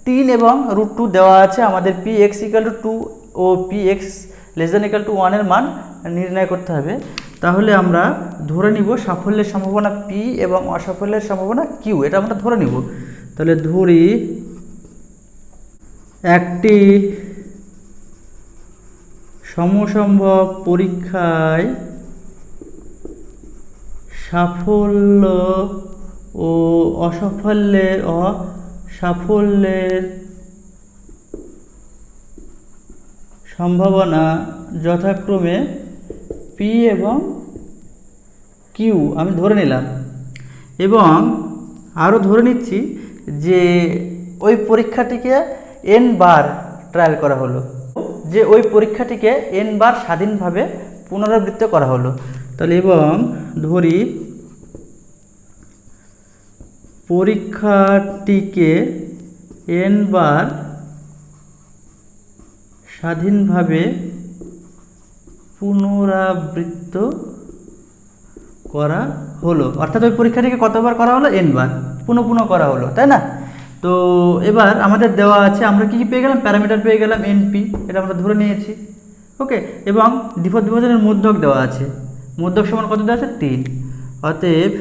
3 এবং √2 দেওয়া আছে। আমাদের Px = 2 ও Px ≤ 1 এর মান নির্ণয় করতে হবে। তাহলে আমরা ধরে নিব সাফল্যের সম্ভাবনা P এবং অসাফল্যের সম্ভাবনা Q, এটা আমরা ধরে নিব। তাহলে ধরি একটি সমসম্ভব পরীক্ষায় সাফল্য ও অসাফল্যের সম্ভাবনা যথাক্রমে P এবং Q আমি ধরে নিলাম, এবং আরও ধরে নিচ্ছি যে ওই পরীক্ষাটিকে n বার ট্রায়াল করা হলো, যে ওই পরীক্ষাটিকে n বার স্বাধীনভাবে পুনরাবৃত্তি করা হলো। তাহলে এবং ধরি পরীক্ষাটিকে n বার স্বাধীনভাবে পুনরাবৃত্ত করা হলো, অর্থাৎ ওই পরীক্ষাটিকে কতবার করা হলো, n বার পুনঃ করা হলো, তাই না? তো এবার আমাদের দেওয়া আছে, আমরা কি পেয়ে গেলাম, প্যারামিটার পেয়ে গেলাম np, এটা আমরা ধরে নিয়েছি। ওকে, এবং দ্বিপদ বিভাজনের মধ্যক দেওয়া আছে, মধ্যক সমান কত দেওয়া আছে, 3। অতএব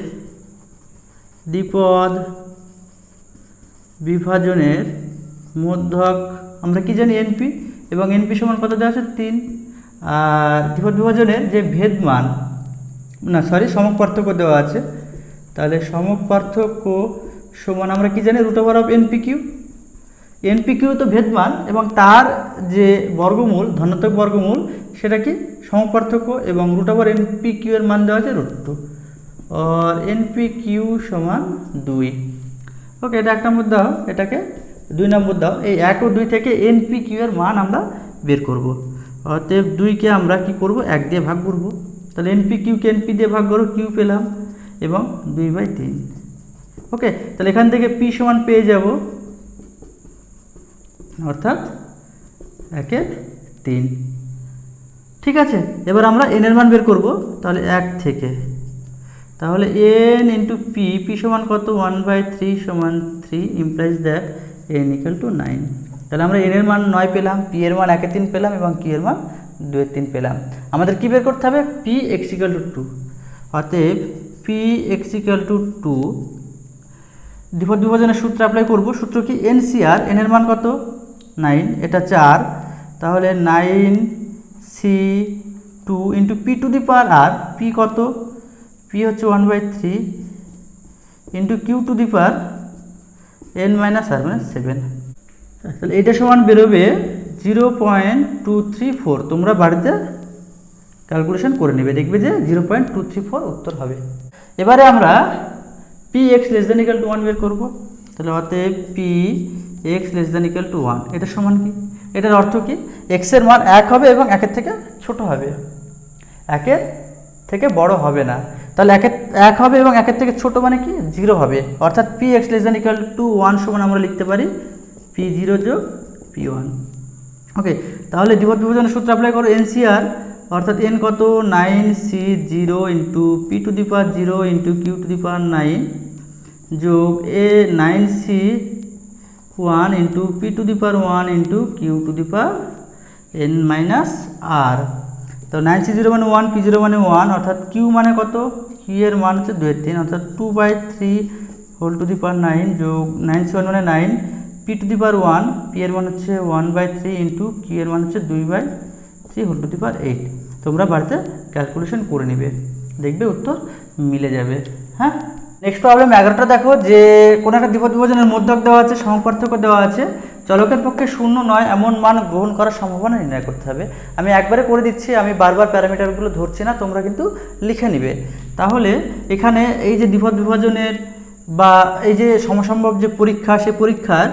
দ্বিপদ বিভাজনের মধ্যক আমরা কি জানি, np, এবং np সমান কত দেওয়া আছে, 3। আর দ্বিপদ বিভাজনের যে ভেদমান, না সরি সমক পার্থক্য দেওয়া আছে, তাহলে সমক পার্থক্য সমান আমরা কি জানি, √of npq। npq তো ভেদমান এবং তার যে বর্গমূল, ধনাত্মক বর্গমূল, সেটা কি সমক পার্থক্য, এবং √of npq এর মান দেওয়া আছে √2, আর npq সমান 2। ওকে, এটা 1 নম্বর দাও, এটাকে 2 নম্বর দাও। এই 1 ও 2 থেকে npq এর মান আমরা বের করব। অতএব 2কে আমরা কি করব, 1 দিয়ে ভাগ করব। তাহলে npq কে np দিয়ে ভাগ করো, q পেলাম, এবং 2/3। ওকে, তাহলে এখান থেকে p সমান পেয়ে যাব, অর্থাৎ 1/3। ঠিক আছে, এবার আমরা n এর মান বের করব। তাহলে 1 থেকে, তাহলে n ইন্টু পি, পি সমান কত, 1/3 সমান 3, implies that n equal to 9। তাহলে আমরা n এর মান 9 পেলাম, p এর মান 1/3 পেলাম, এবং q এর মান 2/3 পেলাম। আমাদের কি বের করতে হবে, p x ইকুয়াল টু 2। অতএব p x ইকুয়াল টু 2, দ্বিপদ বিভাজনের সূত্র অ্যাপ্লাই করব। সূত্র কি, NCR, n এর মান কত, 9, এটা 4, তাহলে 9c2 into p to the power r, p কত, p হচ্ছে 1/3 into q to the power n minus r মানে 7। তাহলে এটা সমান বেরোবে 0.234। তোমরা বাড়িতে ক্যালকুলেশন করে নেবে, দেখবে যে 0.234 উত্তর হবে। এবারে আমরা px ≤ 1 বের করব। তাহলে অতএব px ≤ 1, এটা সমান কি, এটার অর্থ কি, x এর মান 1 হবে এবং 1 এর থেকে ছোট হবে, 1 এর থেকে বড় হবে না। তাহলে 1 হবে এবং 1 এর থেকে ছোট মানে কি, 0 হবে। অর্থাৎ px ≤ 1 সমান আমরা লিখতে পারি p0 যোগ p1। ওকে, তাহলে দ্বিপদ বিভাজনের সূত্র অ্যাপ্লাই করো, NCR, অর্থাৎ n কত, 9c0 into p to the power 0 into q to the power 9 যোগ 9c1 into p to the power 1 into q to the power n minus r। তো 9c0 মানে 1, p0 মানে 1, অর্থাৎ q মানে কত, q এর মান হচ্ছে 2/3, অর্থাৎ 2/3 হোল টু দি পাওয়ার 9 যোগ 9c1 মানে 9, p to the power 1, p এর মান হচ্ছে 1/3 ইন্টু q এর মান হচ্ছে 2/3 হোল টু দি পাওয়ার 8। তোমরা বাড়িতে ক্যালকুলেশন করে নিবে, দেখবে উত্তর মিলে যাবে। হ্যাঁ, নেক্সট প্রবলেম 11টা দেখো, যে কোনো একটা দ্বিপদ বিভাজনের মধ্যক দেওয়া আছে, সমক পার্থক্য দেওয়া আছে, চলকের পক্ষে শূন্য নয় এমন মান গ্রহণ করার সম্ভাবনা নির্ণয় করতে হবে। আমি একবারে করে দিচ্ছি, আমি বারবার প্যারামিটারগুলো ধরছি না, তোমরা কিন্তু লিখে নিবে। তাহলে এখানে এই যে দ্বিপদ বিভাজনের বা এই যে সমসম্ভব যে পরীক্ষা, সে পরীক্ষার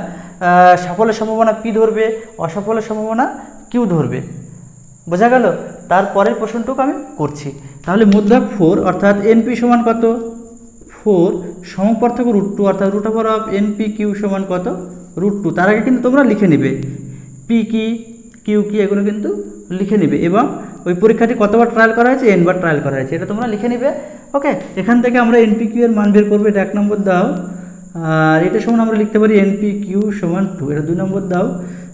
সাফল্যের সম্ভাবনা পি ধরবে, অসফলের সম্ভাবনা কিউ ধরবে। বোঝা গেল? তারপরের প্রশ্নটুকু আমি করছি। তাহলে মধ্যক 4, অর্থাৎ এনপি সমান কত, 4, সমক পার্থক্য √2, অর্থাৎ √of npq সমান কত, √2। তার আগে কিন্তু তোমরা লিখে নেবে পি কি, কিউ কি, এগুলো কিন্তু লিখে নেবে। এবং ওই পরীক্ষাটি কতবার ট্রায়াল করা হয়েছে, n বার ট্রায়াল করা হয়েছে, এটা তোমরা লিখে নেবে। ওকে, এখান থেকে আমরা npq এর মান বের করবো, এটা 1 নম্বর দাও। আর এটা সমান আমরা লিখতে পারি npq সমান 2, এটা 2 নম্বর দাও।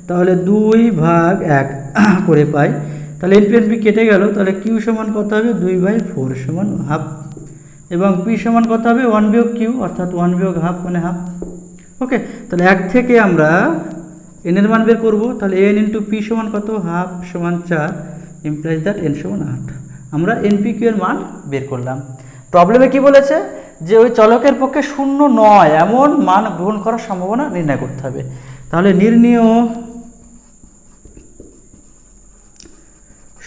তাহলে 2/1 করে পাই। তাহলে np কেটে গেল, তাহলে q সমান কত হবে, 2/4 সমান হাফ, এবং p সমান কত হবে, 1 বিয়োগ q, অর্থাৎ 1 বিয়োগ হাফ মানে হাফ। ওকে, তাহলে 1 থেকে আমরা n এর মান বের করব। তাহলে n ইন্টু p সমান কত, হাফ সমান 4, ইমপ্লাইজ দ্যাট n সমান 8। আমরা npq এর মান বের করলাম। প্রবলেমে কি বলেছে, যে ওই চলকের পক্ষে শূন্য নয় এমন মান গ্রহণ করার সম্ভাবনা নির্ণয় করতে হবে। তাহলে নির্ণীয়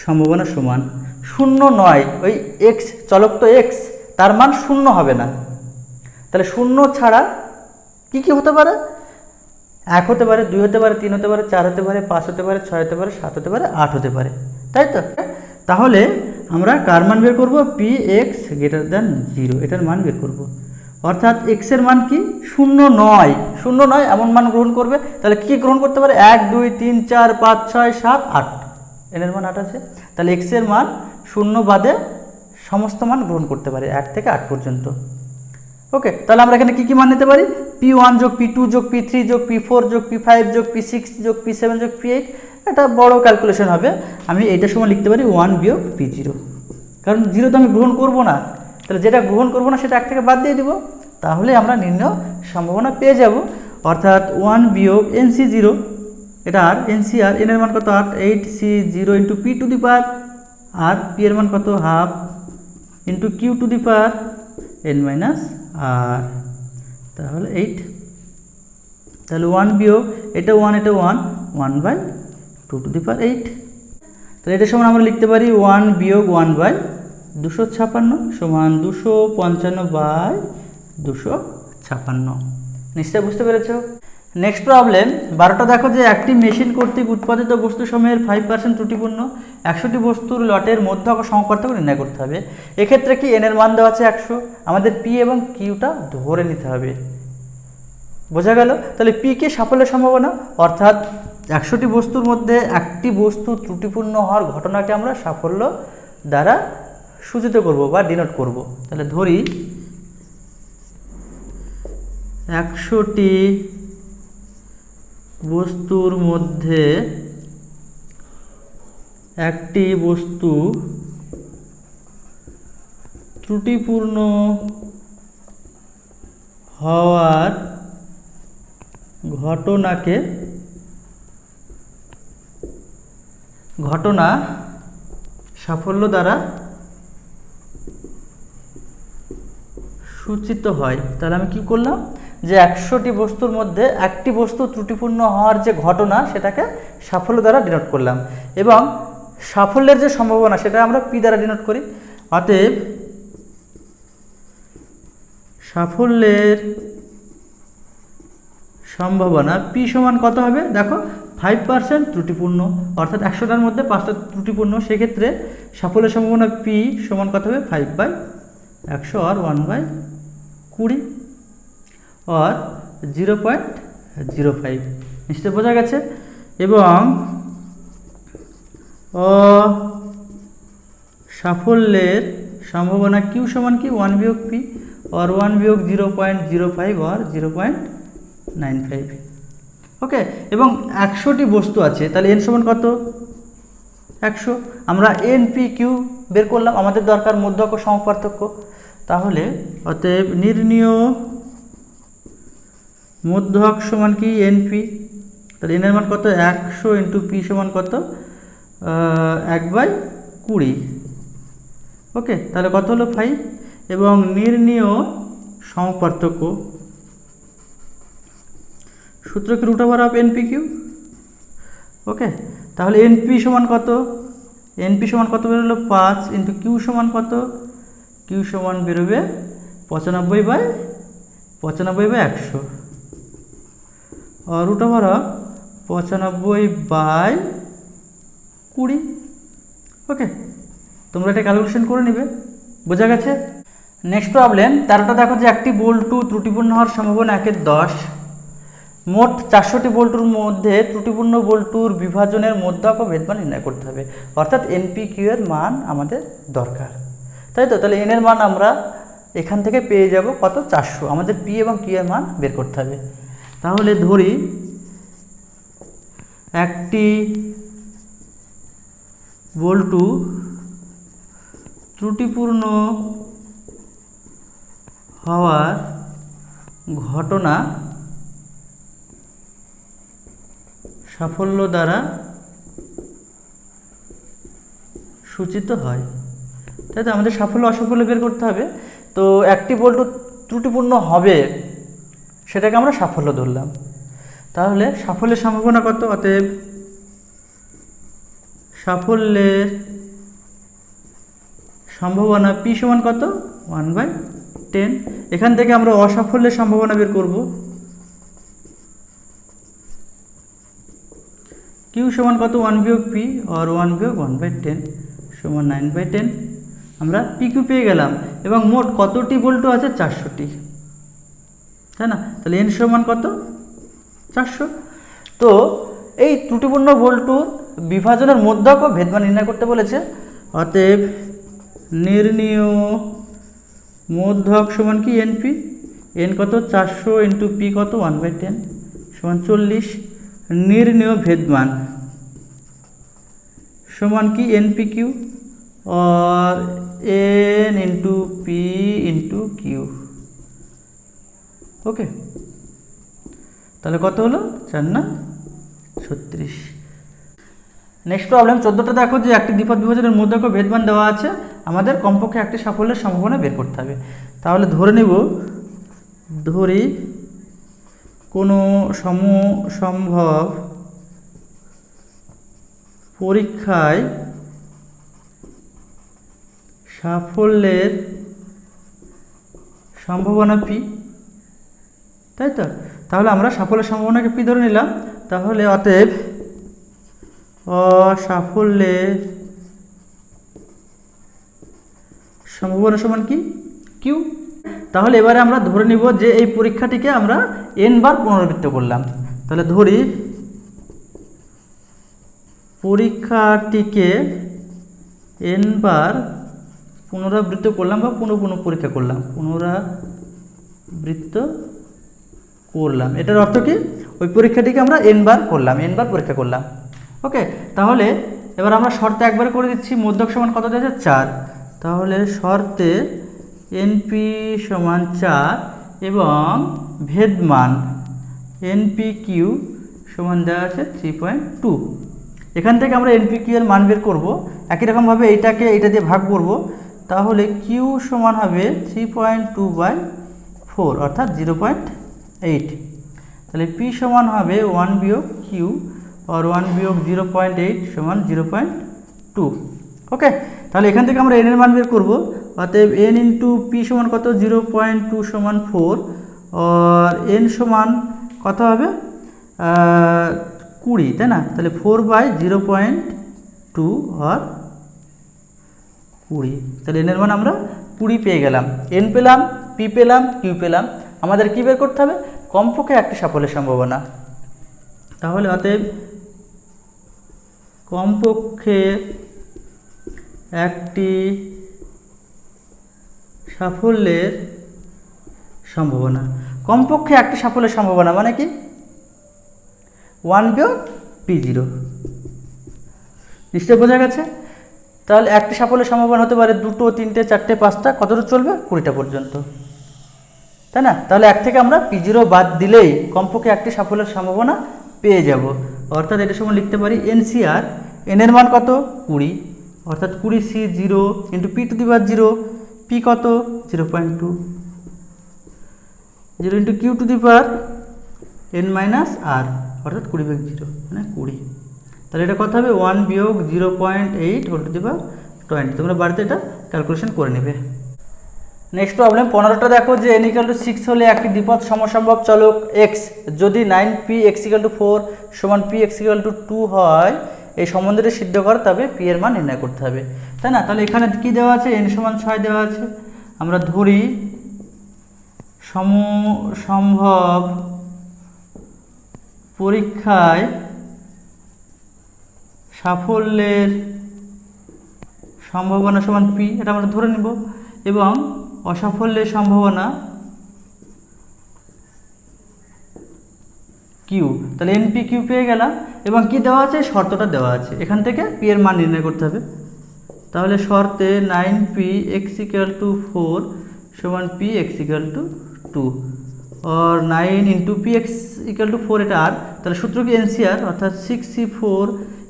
সম্ভাবনা সমান শূন্য নয়, ওই এক্স চলক তো এক্স, তার মান শূন্য হবে না। তাহলে শূন্য ছাড়া কি কি হতে পারে, 1 হতে পারে, 2 হতে পারে, 3 হতে পারে, 4 হতে পারে, 5 হতে পারে, 6 হতে পারে, 7 হতে পারে, 8 হতে পারে, তাই তো? তাহলে আমরা কার মান বের করব, পি এক্স গ্রেটার দ্যান 0, এটার মান বের করব। অর্থাৎ এক্স এর মান কি শূন্য নয়, শূন্য নয় এমন মান গ্রহণ করবে। তাহলে কী গ্রহণ করতে পারে? 1 2 3 4 5 6 7 8, এন এর মান 8 আছে। তাহলে এক্স এর মান শূন্য বাদে সমস্ত মান গ্রহণ করতে পারে 1 থেকে 8 পর্যন্ত। ওকে, তাহলে আমরা এখানে কী কী মান নিতে পারি? P1 যোগ P2 যোগ P3 যোগ P4 যোগ P5 যোগ P6 যোগ P7 যোগ P8। এটা বড় ক্যালকুলেশন হবে, আমি এইটার সময় লিখতে পারি 1 বিয়োগ P0, কারণ 0 তো আমি গ্রহণ করব না। তাহলে যেটা গ্রহণ করব না সেটা 1 থেকে বাদ দিয়ে দিব, তাহলে আমরা নির্ণয় সম্ভাবনা পেয়ে যাব। অর্থাৎ 1 বিয়োগ NC0, এটা আর NCR, এন এর মান কত 8, 8C0 into P to the power আর P এর মান কত half into Q to the power n minus r, তাহলে 8। তাহলে 1 বিয়োগ এটা 1 এটা 1, 1 বাই 2 টু দি পাওয়ার 8। তাহলে এটার সমান আমরা লিখতে পারি 1 বিয়োগ 1 বাই 256 সমান 255 বাই 256। নিশ্চয় বুঝতে পেরেছ? নেক্সট প্রবলেম 12টা দেখো যে একটি মেশিন কর্তৃক উৎপাদিত বস্তু সময়ের 5% ত্রুটিপূর্ণ 100টি বস্তুর লটের মধ্যক ও সংপার্থক্য নির্ণয় করতে হবে। এক্ষেত্রে কি এন এর মান দেওয়া আছে 100, আমাদের পি এবং কিউটা ধরে নিতে হবে। বোঝা গেল? তাহলে পি কে সাফল্যের সম্ভাবনা, অর্থাৎ 100টি বস্তুর মধ্যে একটি বস্তু ত্রুটিপূর্ণ হওয়ার ঘটনাকে আমরা সাফল্য দ্বারা সূচিত করব বা ডিনোট করব। তাহলে ধরি 100টি বস্তুর মধ্যে একটি বস্তু ত্রুটিপূর্ণ হওয়ার ঘটনা সাফল্য দ্বারা সূচিত হয়। তাহলে আমি কি করলাম, যে 100টি বস্তুর মধ্যে একটি বস্তু ত্রুটিপূর্ণ হওয়ার যে ঘটনা সেটাকে সাফল্য দ্বারা ডিনোট করলাম, এবং সাফল্যের যে সম্ভাবনা সেটা আমরা পি দ্বারা ডিনোট করি। অতএব সাফল্যের সম্ভাবনা পি সমান কত হবে? দেখো 5% ত্রুটিপূর্ণ, অর্থাৎ 100টার মধ্যে 5টা ত্রুটিপূর্ণ, সেক্ষেত্রে সাফল্যের সম্ভাবনা পি সমান কত হবে? 5/100 আর 1/20 আর 0.05। নিশ্চয় বোঝা গেছে? এবং সাফল্যের সম্ভাবনা কিউ সমান কি 1 বিয়োগ পি আর 1 বিয়োগ 0.05 আর 0.95। ওকে, এবং 100টি বস্তু আছে, তাহলে এন সমান কত? 100। আমরা এন পি কিউ বের করলাম, আমাদের দরকার মধ্যক ও সমপার্থক্য। তাহলে অতএব নির্ণীয় মধ্যক সমান কি এনপি, তাহলে এন এর মান কত? 100 ইন্টু পি সমান কত? 1/20। ওকে, তাহলে কত হলো 5। এবং নির্ণীয় সমপার্থক্য সূত্র কি root over of np q. Okay, তাহলে এনপি সমান কত? এনপি সমান কত বেরোলো? 5 ইন্টু কিউ সমান কত? কিউ সমান বেরোবে 95/100 আর রুট ওভার অফ 95/20। ওকে, তোমরা এটা ক্যালকুলেশন করে নিবে। বোঝা গেছে? নেক্সট প্রবলেম 13টা দেখো যে একটি বল্টু ত্রুটিপূর্ণ হওয়ার সম্ভাবনা 1/10, মোট 400টি বল্টুর মধ্যে ত্রুটিপূর্ণ বল্টুর বিভাজনের মধ্যক ও ভেদমান নির্ণয় করতে হবে। অর্থাৎ এনপি কিউ এর মান আমাদের দরকার, তাই তো? তাহলে এন এর মান আমরা এখান থেকে পেয়ে যাব কত? 400। আমাদের পি এবং কিউ এর মান বের করতে হবে। তাহলে ধরি একটি বল্টু ত্রুটিপূর্ণ হওয়ার ঘটনা সাফল্য দ্বারা সূচিত হয়, তাই তো? আমাদের সাফল্য অসাফল্য বের করতে হবে। তো একটি বল্টু ত্রুটিপূর্ণ হবে সেটাকে আমরা সাফল্য ধরলাম। তাহলে সাফল্যের সম্ভাবনা কত? অতএব সাফল্যের সম্ভাবনা পি সমান কত? 1/10। এখান থেকে আমরা অসাফল্যের সম্ভাবনা বের করব। কিউ সমান কত? 1 বিয়োগ পি আর 1 বিয়োগ 1/10 সমান 9/10। আমরা পি কিউ পেয়ে গেলাম। এবং মোট কতটি বল্টু আছে? 400টি। তাই না? তাহলে n সমান কত? 400। তো এই ত্রুটিপূর্ণ বল্টুর বিভাজনের মধ্যক ও ভেদমান নির্ণয় করতে বলেছে। অতএব নির্ণীয় মধ্যক সমান কি? এনপি। এন কত? 400 ইন্টু পি কত? 1/10 সমান 40। নির্ণীয় ভেদমান সমান কি? Np q or n into p into q. Okay, তাহলে কত হলো? 4 না 36। নেক্সট প্রবলেম 14টা দেখো যে একটি দ্বিপদ বিভাজনের মধ্যক ও ভেদমান দেওয়া আছে, আমাদের কমপক্ষে একটি সাফল্যের সম্ভাবনা বের করতে হবে। তাহলে ধরি কোনো সম্ভব পরীক্ষায় সাফল্যের সম্ভাবনা পি, তাই তো? তাহলে আমরা সাফল্যের সম্ভাবনাকে পি ধরে নিলাম। তাহলে অতএব অসাফল্যের সম্ভাবনা সমান কি? কিউ। তাহলে এবারে আমরা ধরে নিব যে এই পরীক্ষাটিকে আমরা n বার পুনরাবৃত্ত করলাম। তাহলে ধরি পরীক্ষাটিকে n বার পুনরাবৃত্ত করলাম বা পুনঃ পরীক্ষা করলাম, পুনরাবৃত্ত করলাম। এটার অর্থ কি? ওই পরীক্ষাটিকে আমরা n বার করলাম, n বার পরীক্ষা করলাম। ওকে, তাহলে এবার আমরা শর্তে একবারে করে দিচ্ছি। মধ্যক সমান কত দেওয়া আছে? 4। তাহলে শর্তে এনপি সমান 4 এবং ভেদমান এনপি কিউ সমান দেওয়া আছে 3.2। এখান থেকে আমরা এনপি কিউ এর মান বের করব। একই রকমভাবে এটা দিয়ে ভাগ করব। তাহলে কিউ সমান হবে 3.2/4 অর্থাৎ 0.8। তাহলে পি সমান হবে 1 বিয়োগ কিউ और 1 বিয়োগ 0.8 সমান 0.2। ওকে, তাহলে এখান থেকে আমরা এন এর মান বের করব। অতএব এন ইন্টু পি সমান কত? 0.2 সমান 4 और এন সমান কত হবে? 20, তাই না? তাহলে 4/0.2 और 20। তাহলে এন এর মান আমরা 20 পেয়ে গেলাম। এন পেলাম, পি পেলাম, কিউ পেলাম। আমাদের কি বের করতে হবে? কমপক্ষে একটি সাফল্যের সম্ভাবনা। তাহলে অতএব কমপক্ষে একটি সাফল্যের সম্ভাবনা। কমপক্ষে একটি সাফল্যের সম্ভাবনা মানে কি? 1 বিয়োগ P0। নিশ্চয় বোঝা গেছে? তাহলে একটি সাফল্যের সম্ভাবনা হতে পারে 2, 3, 4, 5টা, কতটা চলবে? 20টা পর্যন্ত, তাই না? তাহলে 1 থেকে আমরা P0 বাদ দিলেই কমপক্ষে একটি সাফল্যের সম্ভাবনা পেয়ে যাব। অর্থাৎ এটার সময় লিখতে পারি NCR, n এর মান কত? 20 অর্থাৎ 20C0 ইন্টু P⁴, P কত? 0.2, 0 ইন্টু Q⁴ n-r অর্থাৎ 20/0 মানে 20। তাহলে এটা কত হবে? 1 বিয়োগ 0.8 হোল টু দি পাওয়ার 20। তোমরা বাড়িতে এটা ক্যালকুলেশন করে নেবে। নেক্সট প্রবলেম 15টা দেখো যে n = 6 হলে একটি দ্বিপদ সমসম্ভব চলক x যদি 9p(x=4) সমান p(x=2) হয়, এই সম্বন্ধটি সিদ্ধ করে, তবে p এর মান নির্ণয় করতে হবে, তাই না? তাহলে এখানে কি দেওয়া আছে? n সমান 6 দেওয়া আছে। আমরা ধরি সমসম্ভব পরীক্ষায় সাফল্যের সম্ভাবনা সমান p, এটা আমরা ধরে নিব, এবং অসাফল্যের সম্ভাবনা কিউ। তাহলে এনপি কিউ পেয়ে গেলাম। এবং কি দেওয়া আছে? শর্তটা দেওয়া আছে, এখান থেকে পি এর মান নির্ণয় করতে হবে। তাহলে শর্তে 9p(x=4) সমান p(x=2) और 9 ইন্টু p(x=4) এটা আর, তাহলে সূত্র কি? এনসিআর, অর্থাৎ 6c4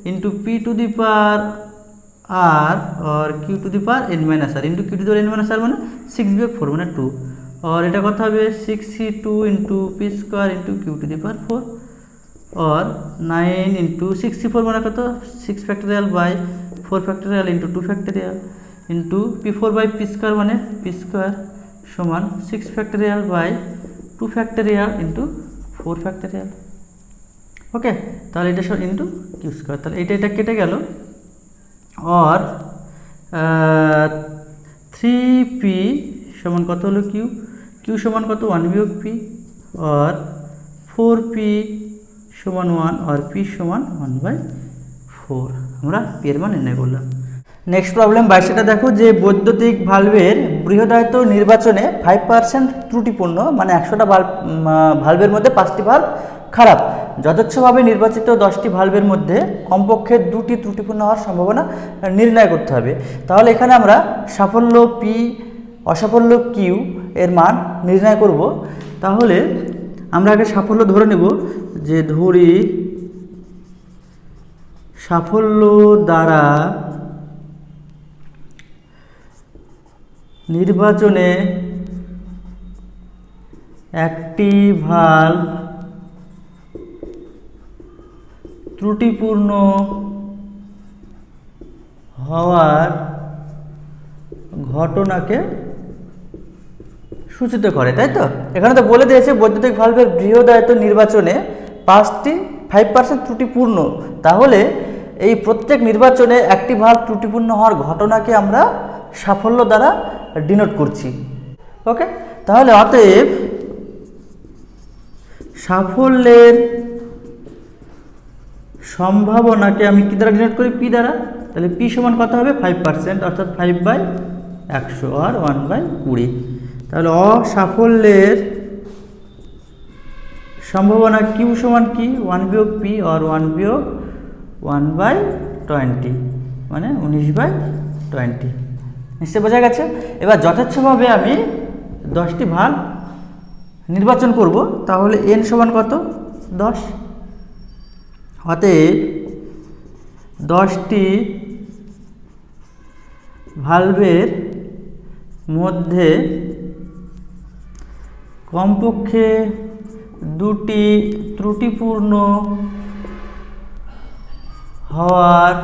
ইন্টু p⁴r और q⁴n-r इंटू q⁴n-r মানে 6 বিয়োগ 4 মানে 2, और এটা কথা হবে 6c2 into p² into q⁴ और 9 इंटू 6c4 মানে কত? 6 इंटू 2 इंटू p4/p² মানে p² সমান 6 इंटू 4। ওকে, তাহলে এটা इंटू q², তাহলে এটা কেটে গেল। और 3p সমান কত হলো? কিউ সমান কত? 1 বিয়োগ p और 4p সমান 1 और p সমান 1/4 আমরা p এর মান নির্ণয় করলাম। নেক্সট প্রবলেম 22টা দেখো যে বৈদ্যুতিক ভালভের বৃহদায়ত নির্বাচনে 5% ত্রুটিপূর্ণ, মানে 100টা ভালভের মধ্যে 5টি ভালভ খারাপ। যথেচ্ছভাবে নির্বাচিত 10টি ভালভের মধ্যে কমপক্ষে 2টি ত্রুটিপূর্ণ হওয়ার সম্ভাবনা নির্ণয় করতে হবে। তাহলে এখানে আমরা সাফল্য p অসাফল্য q এর মান নির্ণয় করব। তাহলে আমরা আগে সাফল্য ধরে নেব, যে ধরি সাফল্য দ্বারা নির্বাচনে একটি ভালভ ত্রুটিপূর্ণ হওয়ার ঘটনাকে সূচিত করে, তাই তো? এখানে তো বলে দিয়েছে বৈদ্যুতিক ভালভের বৃহদায়ত নির্বাচনে 5% ত্রুটিপূর্ণ। তাহলে এই প্রত্যেক নির্বাচনে একটি ভালভ ত্রুটিপূর্ণ হওয়ার ঘটনাকে আমরা সাফল্য দ্বারা ডিনোট করছি। ওকে, তাহলে অতএব সাফল্যের সম্ভাবনাকে আমি কি দ্বারা ডিনোট করি? p দ্বারা। তাহলে p সমান কত হবে? 5%, অর্থাৎ 5/100 আর 1/20। তাহলে অসাফল্যের সম্ভাবনা q সমান কি? 1 বিয়োগ p আর 1 বিয়োগ 1/20, মানে 19/20। নিশ্চয় বোঝা গেছে? এবার যথেচ্ছভাবে আমি 10টি ভালভ নির্বাচন করব। তাহলে n সমান কত? 10। অতএব 10টি ভালভের মধ্যে কমপক্ষে 2টি ত্রুটিপূর্ণ হওয়ার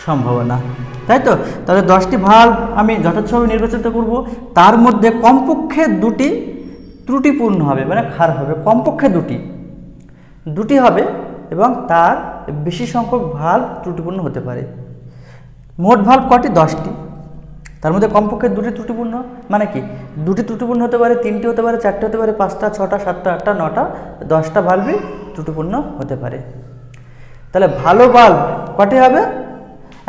সম্ভাবনা, তাই তো? তাহলে 10টি ভালভ আমি যথাযথভাবে নির্বাচিত করব, তার মধ্যে কমপক্ষে 2টি ত্রুটিপূর্ণ হবে, মানে খারাপ হবে। কমপক্ষে 2টি হবে এবং তার বেশি সংখ্যক ভালভ ত্রুটিপূর্ণ হতে পারে। মোট ভালভ কটি? 10টি। তার মধ্যে কমপক্ষে 2টি ত্রুটিপূর্ণ, মানে কি 2টি ত্রুটিপূর্ণ হতে পারে, 3টি হতে পারে, 4টি হতে পারে, 5টা, 6টা, 7টা, 8টা, 9টা, 10টা ভালভই ত্রুটিপূর্ণ হতে পারে। তাহলে ভালো ভালভ কটি হবে?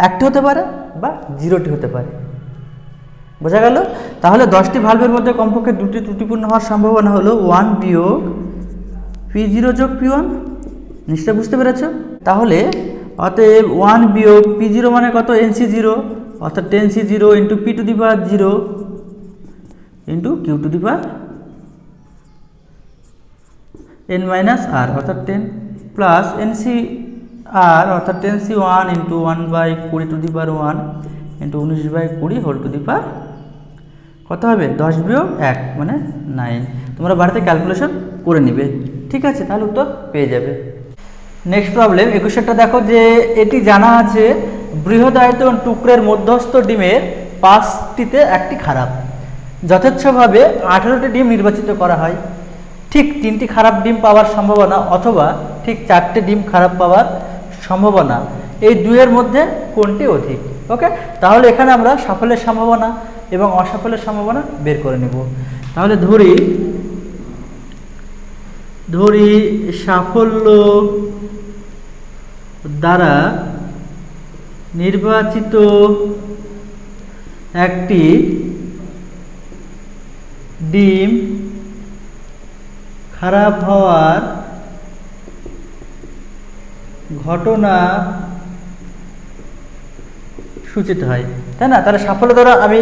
1টি হতে পারে বা 0টি হতে পারে। বোঝা গেল? তাহলে 10টি ভালভের মধ্যে কমপক্ষে 2টি ত্রুটিপূর্ণ হওয়ার সম্ভাবনা হলো 1 বিয়োগ p0 যোগ p1। নিশ্চয় বুঝতে পেরেছ? তাহলে অতএব 1 বিয়োগ p0 মানে কত? nc0, অর্থাৎ 10c0 into p to the power 0 into q to the power n minus r, অর্থাৎ 10 প্লাস ncr, অর্থাৎ 10c1 into 1/20 to the power 1 into 19/20 whole to the power কত হবে? 10 বিয়োগ 1 মানে 9। তোমরা বাড়িতে ক্যালকুলেশন করে নিবে, ঠিক আছে? তাহলে উত্তর পেয়ে যাবে। নেক্সট প্রবলেম 21টা দেখো যে এটি জানা আছে বৃহদায়তন টুকরের মধ্যস্থ ডিমের 5টিতে একটি খারাপ। যথেচ্ছভাবে 18টি ডিম নির্বাচিত করা হয়। ঠিক 3টি খারাপ ডিম পাওয়ার সম্ভাবনা অথবা ঠিক 4টে ডিম খারাপ পাওয়ার সম্ভাবনা, এই দুইয়ের মধ্যে কোনটি অধিক? ওকে, তাহলে এখানে আমরা সাফল্যের সম্ভাবনা এবং অসাফল্যের সম্ভাবনা বের করে নেব। তাহলে ধরি সাফল্য দ্বারা নির্বাচিত একটি ডিম খারাপ হওয়ার ঘটনা সূচিত হয়, তাই না? তাহলে সাফল্য দ্বারা আমি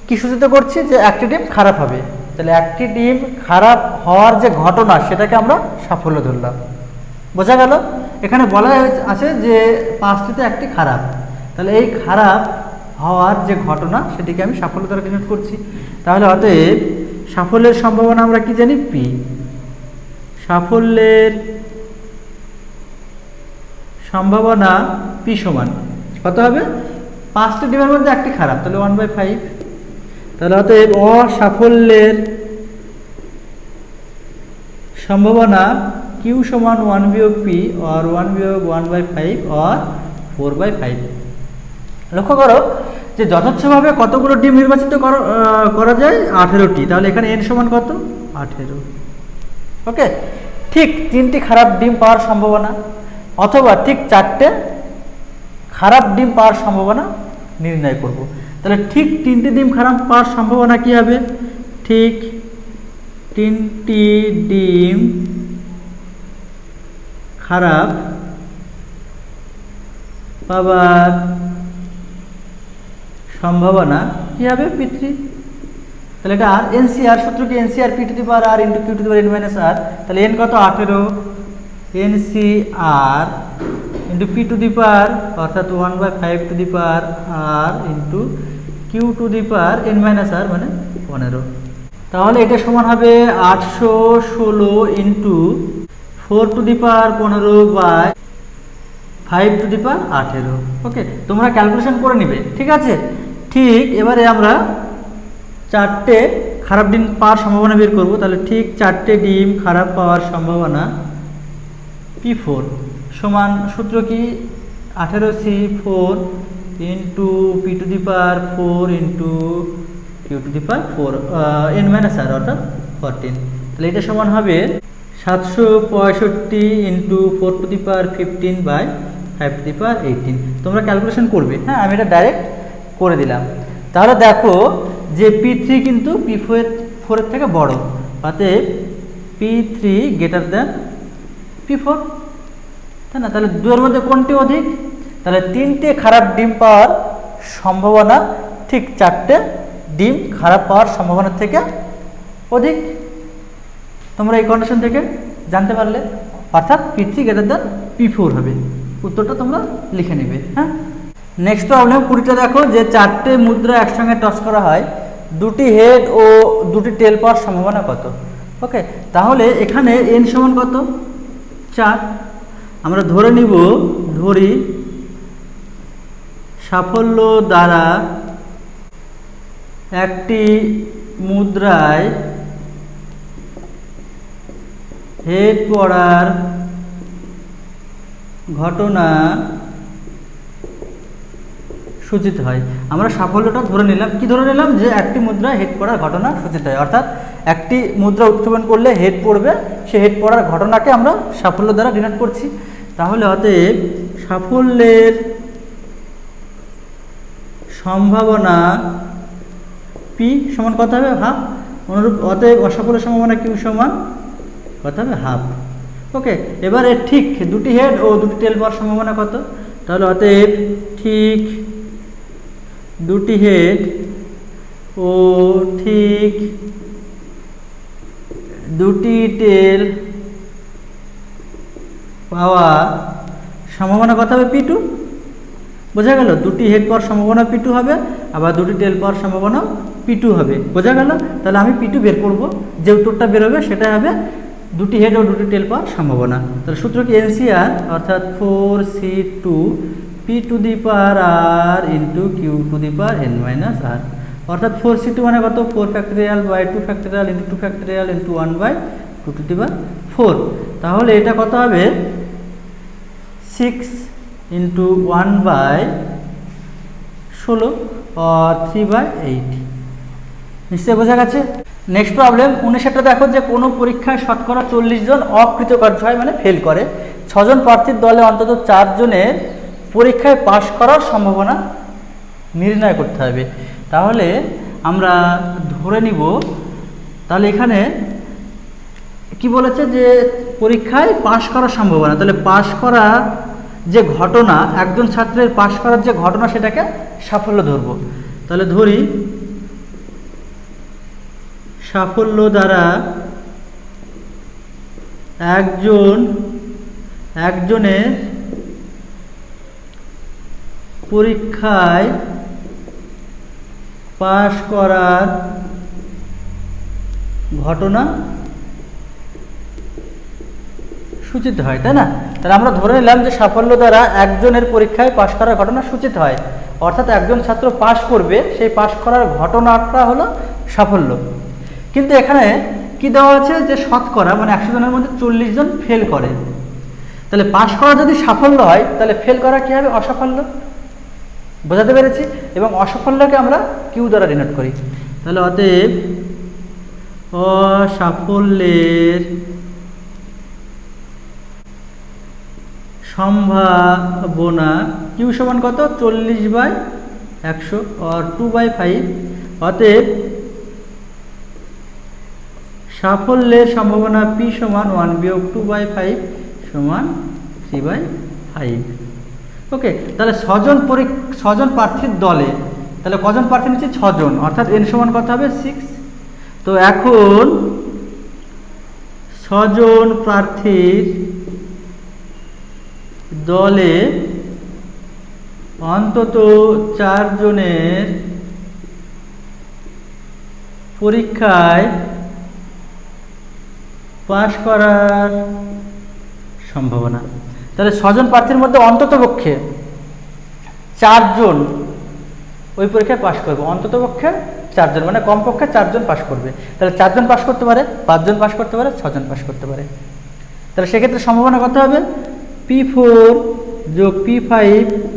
কি সূচিত করছি? যে একটি ডিম খারাপ হবে। তাহলে একটি ডিম খারাপ হওয়ার যে ঘটনা, সেটাকে আমরা সাফল্য ধরলাম। বোঝা গেল? এখানে বলা আছে যে 5টিতে একটি খারাপ, তাহলে এই খারাপ হওয়ার যে ঘটনা, সেটিকে আমি সাফল্য দ্বারা ডিনোট করছি। তাহলে অতএব সাফল্যের সম্ভাবনা আমরা কি জানি? p। সাফল্যের সম্ভাবনা p সমান কত হবে? 5টি ডিমের মধ্যে একটি খারাপ, তাহলে 1/5। তাহলে অতএব অসাফল্যের সম্ভাবনা q সমান 1 বিয়োগ p আর 1 বিয়োগ 1/5 আর 4/5। লক্ষ্য করো যে যথেচ্ছভাবে কতগুলো ডিম নির্বাচিত করা যায় 18টি, তাহলে এখানে n সমান কত 18। ওকে, ঠিক 3টি খারাপ ডিম পাওয়ার সম্ভাবনা অথবা ঠিক 4টে খারাপ ডিম পাওয়ার সম্ভাবনা নির্ণয় করব। তাহলে ঠিক 3টি ডিম খারাপ পাওয়ার সম্ভাবনা কি হবে, ঠিক 3টি ডিম খারাপ পাওয়ার সম্ভাবনা কি হবে P3। তাহলে এটা আর এনসিআর সূত্র কি nCr P to the power R into Q to the power n minus R। তাহলে n কত 18, nCr into P to the power অর্থাৎ 1/5 to the power R into Q to the power n minus R মানে 15। তাহলে এটা সমান হবে 816 into 4 to the power 15/5 to the power 18। Okay, তোমরা calculation করে নিবে, ঠিক আছে। ঠিক এবারে আমরা 4টে খারাপ ডিম পাওয়ার সম্ভাবনা বের করব। তাহলে ঠিক 4টে ডিম খারাপ পাওয়ার সম্ভাবনা P4 সমান সূত্র কি 18C4 into P to the power 4 into Q to the power 4 n minus R অর্থাৎ 14। তাহলে এটা সমান হবে 765 into 4 to the power 15/5 to the power 18। তোমরা ক্যালকুলেশন করবে, হ্যাঁ আমি এটা ডাইরেক্ট করে দিলাম। তাহলে দেখো যে P3 কিন্তু P4 এর থেকে বড়, অতএব P3 গ্রেটার দেন P4, তাই না। তাহলে দুয়ের মধ্যে কোনটি অধিক, তাহলে 3টে খারাপ ডিম পাওয়ার সম্ভাবনা ঠিক 4টে ডিম খারাপ পাওয়ার সম্ভাবনার থেকে অধিক। তোমরা এই কন্ডিশন থেকে জানতে পারলে, অর্থাৎ P3 গ্রেটার দেন P4 হবে। উত্তরটা তোমরা লিখে নেবে। হ্যাঁ, নেক্সট প্রবলেম 20টা দেখো যে 4টে মুদ্রা একসঙ্গে টস করা হয়, 2টি হেড ও 2টি টেল পাওয়ার সম্ভাবনা কত। ওকে, তাহলে এখানে n সমান কত 4। আমরা ধরে নিব, ধরি সাফল্য দ্বারা একটি মুদ্রায় হেড পড়ার ঘটনা সূচিত হয়। আমরা সাফল্যটা ধরে নিলাম, কি ধরে নিলাম যে একটি মুদ্রা হেড পড়ার ঘটনা সূচিত হয়, অর্থাৎ একটি মুদ্রা উৎক্ষেপণ করলে হেড পড়বে, সে হেড পড়ার ঘটনাকে আমরা সাফল্য দ্বারা ডিনোট করছি। তাহলে অতএব সাফল্যের সম্ভাবনা P সমান কত হবে হাফ। অনুরূপ অতএব অসাফল্যের সম্ভাবনা Q সমান কত হবে হাফ। ওকে, এবারে ঠিক 2টি হেড ও 2টি টেল পাওয়ার সম্ভাবনা কত, তাহলে অতএব ঠিক 2টি হেড ও ঠিক 2টি টেল পাওয়া সম্ভাবনা কত হবে P2। বোঝা গেল, 2টি হেড পাওয়ার সম্ভাবনা P2 হবে, আবার 2টি টেল পাওয়ার সম্ভাবনা P2 হবে। বোঝা গেল, তাহলে আমি P2 বের করব, যে উত্তরটা বের হবে সেটা হবে 2টি হেড ও 2টি টেল পাওয়ার সম্ভাবনা। তাহলে সূত্র কি এনসিআর অর্থাৎ 4C2 P to the power R into Q to the power n minus R, অর্থাৎ 4C2 মানে কত 4 factorial by 2 factorial into 2 factorial into 1/2 to the power 4। তাহলে এটা কত হবে 6 ইন্টু 1/16 আর 3/8। নিশ্চয়ই বোঝা গেছে। নেক্সট প্রবলেম 19টা দেখো যে কোনো পরীক্ষায় শতকরা 40 জন অকৃতকার্য হয় মানে ফেল করে, 6 জন প্রার্থীর দলে অন্তত 4 জনের পরীক্ষায় পাশ করার সম্ভাবনা নির্ণয় করতে হবে। তাহলে আমরা ধরে নিব, তাহলে এখানে কি বলেছে যে পরীক্ষায় পাশ করার সম্ভাবনা, তাহলে পাশ করা যে ঘটনা, একজন ছাত্রের পাশ করার যে ঘটনা সেটাকে সাফল্য ধরব। তাহলে ধরি সাফল্য দ্বারা একজনের পরীক্ষায় পাশ করার ঘটনা সূচিত হয়, তাই না। তাহলে আমরা ধরে নিলাম যে সাফল্য দ্বারা একজনের পরীক্ষায় পাশ করার ঘটনা সূচিত হয়, অর্থাৎ একজন ছাত্র পাশ করবে, সেই পাশ করার ঘটনাটা হলো সাফল্য। কিন্তু এখানে কি দেওয়া আছে যে শতকরা মানে 100 জনের মধ্যে 40 জন ফেল করে। তাহলে পাশ করা যদি সাফল্য হয় তাহলে ফেল করা কি হবে অসাফল্য। বোঝাতে পেরেছি? এবং অসাফল্যকে আমরা কিউ দ্বারা ডিনোট করি। তাহলে অতএব অসাফল্যের সম্ভাবনা কিউ সমান কত? 40/100 और 2/5। অতএব সাফল্যের সম্ভাবনা পি সমান 1 বিয়োগ 2/5 সমান 3/5। ওকে, তাহলে ছজন প্রার্থীর দলে তাহলে কজন প্রার্থী নিচ্ছে? 6 জন, অর্থাৎ এন সমান কত হবে? 6। তো এখন 6 জন প্রার্থীর দলে অন্তত 4 জনের পরীক্ষায় পাশ করার সম্ভাবনা। তাহলে 6 জন প্রার্থীর মধ্যে অন্তত পক্ষে 4 জন ওই পরীক্ষায় পাশ করবে, অন্তত পক্ষে 4 জন, মানে কমপক্ষে 4 জন পাশ করবে। তাহলে 4 জন পাশ করতে পারে, 5 জন পাশ করতে পারে, 6 জন পাশ করতে পারে। তাহলে সেক্ষেত্রে সম্ভাবনা কত হবে? P4 যোগ P5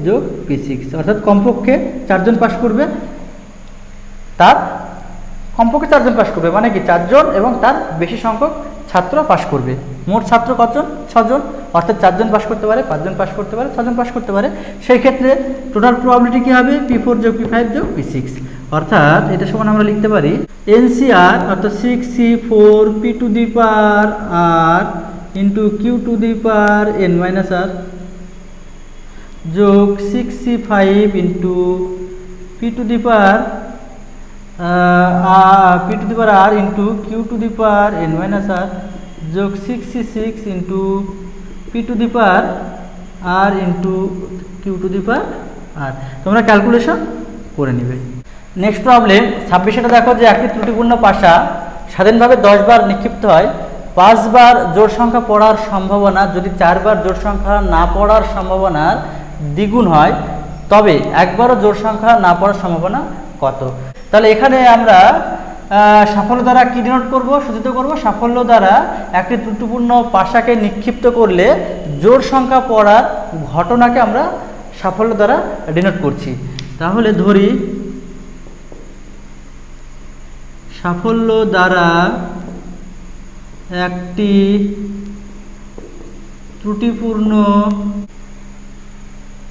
যোগ P6, অর্থাৎ কমপক্ষে 4 জন পাশ করবে, তার কমপক্ষে 4 জন পাশ করবে মানে কি 4 জন এবং তার বেশি সংখ্যক ছাত্র পাশ করবে। মোট ছাত্র কতজন? 6 জন, অর্থাৎ 4 জন পাশ করতে পারে, 5 জন পাশ করতে পারে, 6 জন পাশ করতে পারে। সেই ক্ষেত্রে টোটাল প্রবাবিলিটি কী হবে? P4 যোগ P5 যোগ P6, অর্থাৎ এটা সমান আমরা লিখতে পারি NCR অর্থাৎ 6C4 P to the power R into Q to the power N minus R যোগ 6C5 into P to the power P to the power R into Q to the power N minus R যোগ 6C6 into P to the power R into Q to the power R। তোমরা calculation করে নিবে। Next problem 26টা দেখো যে একটি ত্রুটিপূর্ণ পাশা স্বাধীনভাবে 10 বার নিক্ষিপ্ত হয়, 5 বার জোড় সংখ্যা পড়ার সম্ভাবনা যদি 4 বার জোড় সংখ্যা না পড়ার সম্ভাবনার দ্বিগুণ হয়, তবে একবারও জোড় সংখ্যা না পড়ার সম্ভাবনা কত? তাহলে এখানে আমরা সাফল্য দ্বারা কি ডিনোট করব? সূচিত করব সাফল্য দ্বারা একটি ত্রুটিপূর্ণ পাশাকে নিক্ষিপ্ত করলে জোড় সংখ্যা পড়ার ঘটনাকে আমরা সাফল্য দ্বারা ডিনোট করছি। তাহলে ধরি সাফল্য দ্বারা একটি ত্রুটিপূর্ণ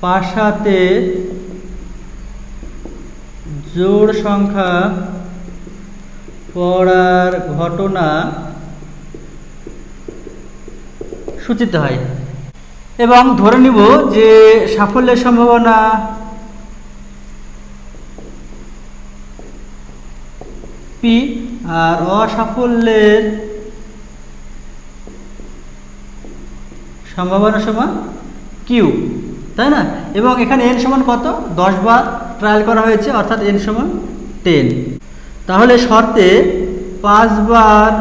পাশাতে জোড় সংখ্যা পড়ার ঘটনা সূচিত হয় এবং ধরে নিব যে সাফল্যের সম্ভাবনা P আর অসাফল্যের সম্ভাবনা সমান Q, তাই না? এবং এখানে n সমান কত? 10 বার ট্রায়াল করা হয়েছে, অর্থাৎ n সমান 10। তাহলে শর্তে 5 বার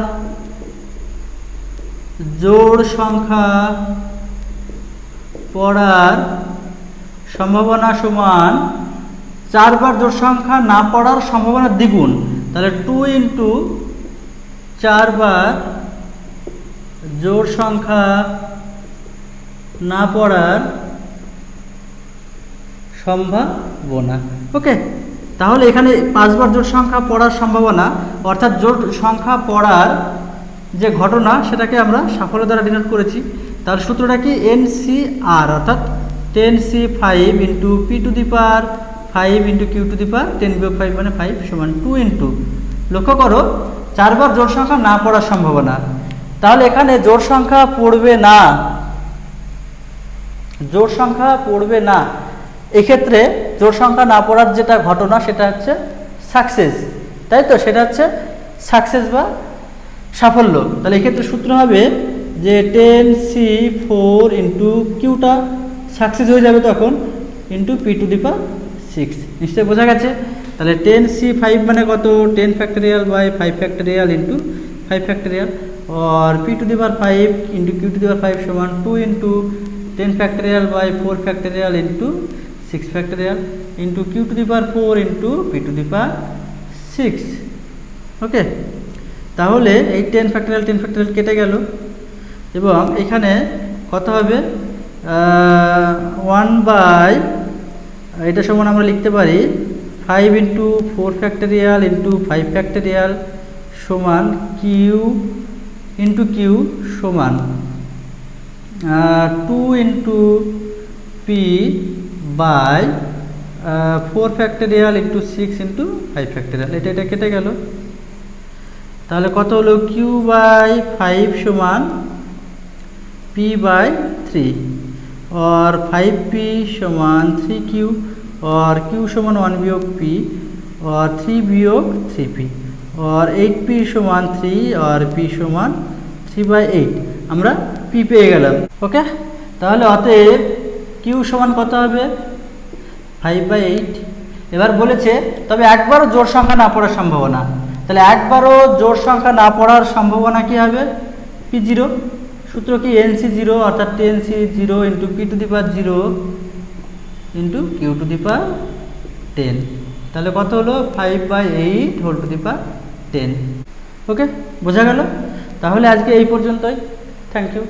জোড় সংখ্যা পড়ার সম্ভাবনা সমান 4 বার জোড় সংখ্যা না পড়ার সম্ভাবনা দ্বিগুণ। তাহলে 2 ইন্টু 4 বার জোড় সংখ্যা না পড়ার সম্ভাবনা। ওকে, তাহলে এখানে 5 বার জোড় সংখ্যা পড়ার সম্ভাবনা অর্থাৎ জোড় সংখ্যা পড়ার যে ঘটনা সেটাকে আমরা সাফল্য দ্বারা ডিনোট করেছি। তার সূত্রটা কি? NCR অর্থাৎ 10C5 into P to the power 5 into Q to the power 10 বিয়োগ 5 মানে 5 সমান 2 ইন্টু, লক্ষ্য করো 4 বার জোড় সংখ্যা না পড়ার সম্ভাবনা। তাহলে এখানে জোড় সংখ্যা পড়বে না, জোড় সংখ্যা পড়বে না, এক্ষেত্রে জোড় সংখ্যা না পড়ার যেটা ঘটনা সেটা হচ্ছে সাকসেস, তাই তো? সেটা হচ্ছে সাকসেস বা সাফল্য। তাহলে এক্ষেত্রে সূত্র হবে যে 10C4 ইন্টু কিউটা সাকসেস হয়ে যাবে তখন into P to the power 6। নিশ্চয়ই বোঝা গেছে? তাহলে 10C5 মানে কত? 10 factorial by 5 factorial into 5 factorial और P to the power 5 into Q to the power 5 समान 2 into 10 factorial by 4 factorial into 6 factorial into Q to the power 4 into P to the power 6। Okay, তাহলে এই 10 factorial কেটে গেল এবং এখানে কত হবে? 1 বাই এটা সমান আমরা লিখতে পারি 5 ইন্টু 4 ফ্যাক্টোরিয়াল ইন্টু 5 ফ্যাক্টোরিয়াল সমান কিউ ইন্টু কিউ সমান 2 into P by 4 factorial into 6 into 5 factorial. এটা কেটে গেল, তাহলে কত হলো কিউ বাই 5 সমান पी बाय 3 और 5p समान 3q और q समान 1 वियोग p और 3 वियोग 3p और 8p समान 3 और p समान 3/8 আমরা p পেয়ে গেলাম। ওকে, তাহলে অতএব q সমান কত হবে 5/8। এবার বলেছে তবে একবারও জোড় সংখ্যা না পড়ার সম্ভাবনা, তাহলে একবারও জোড় সংখ্যা না পড়ার সম্ভাবনা কি হবে p0, सूत्र की NC0 अर्थात 10C0 into P to the power 0 into Q to the power 10 তাহলে কত হলো 5/8 হোল টু দি পাওয়ার 10। ওকে, বোঝা গেল? তাহলে আজকে এই পর্যন্তই। Thank you.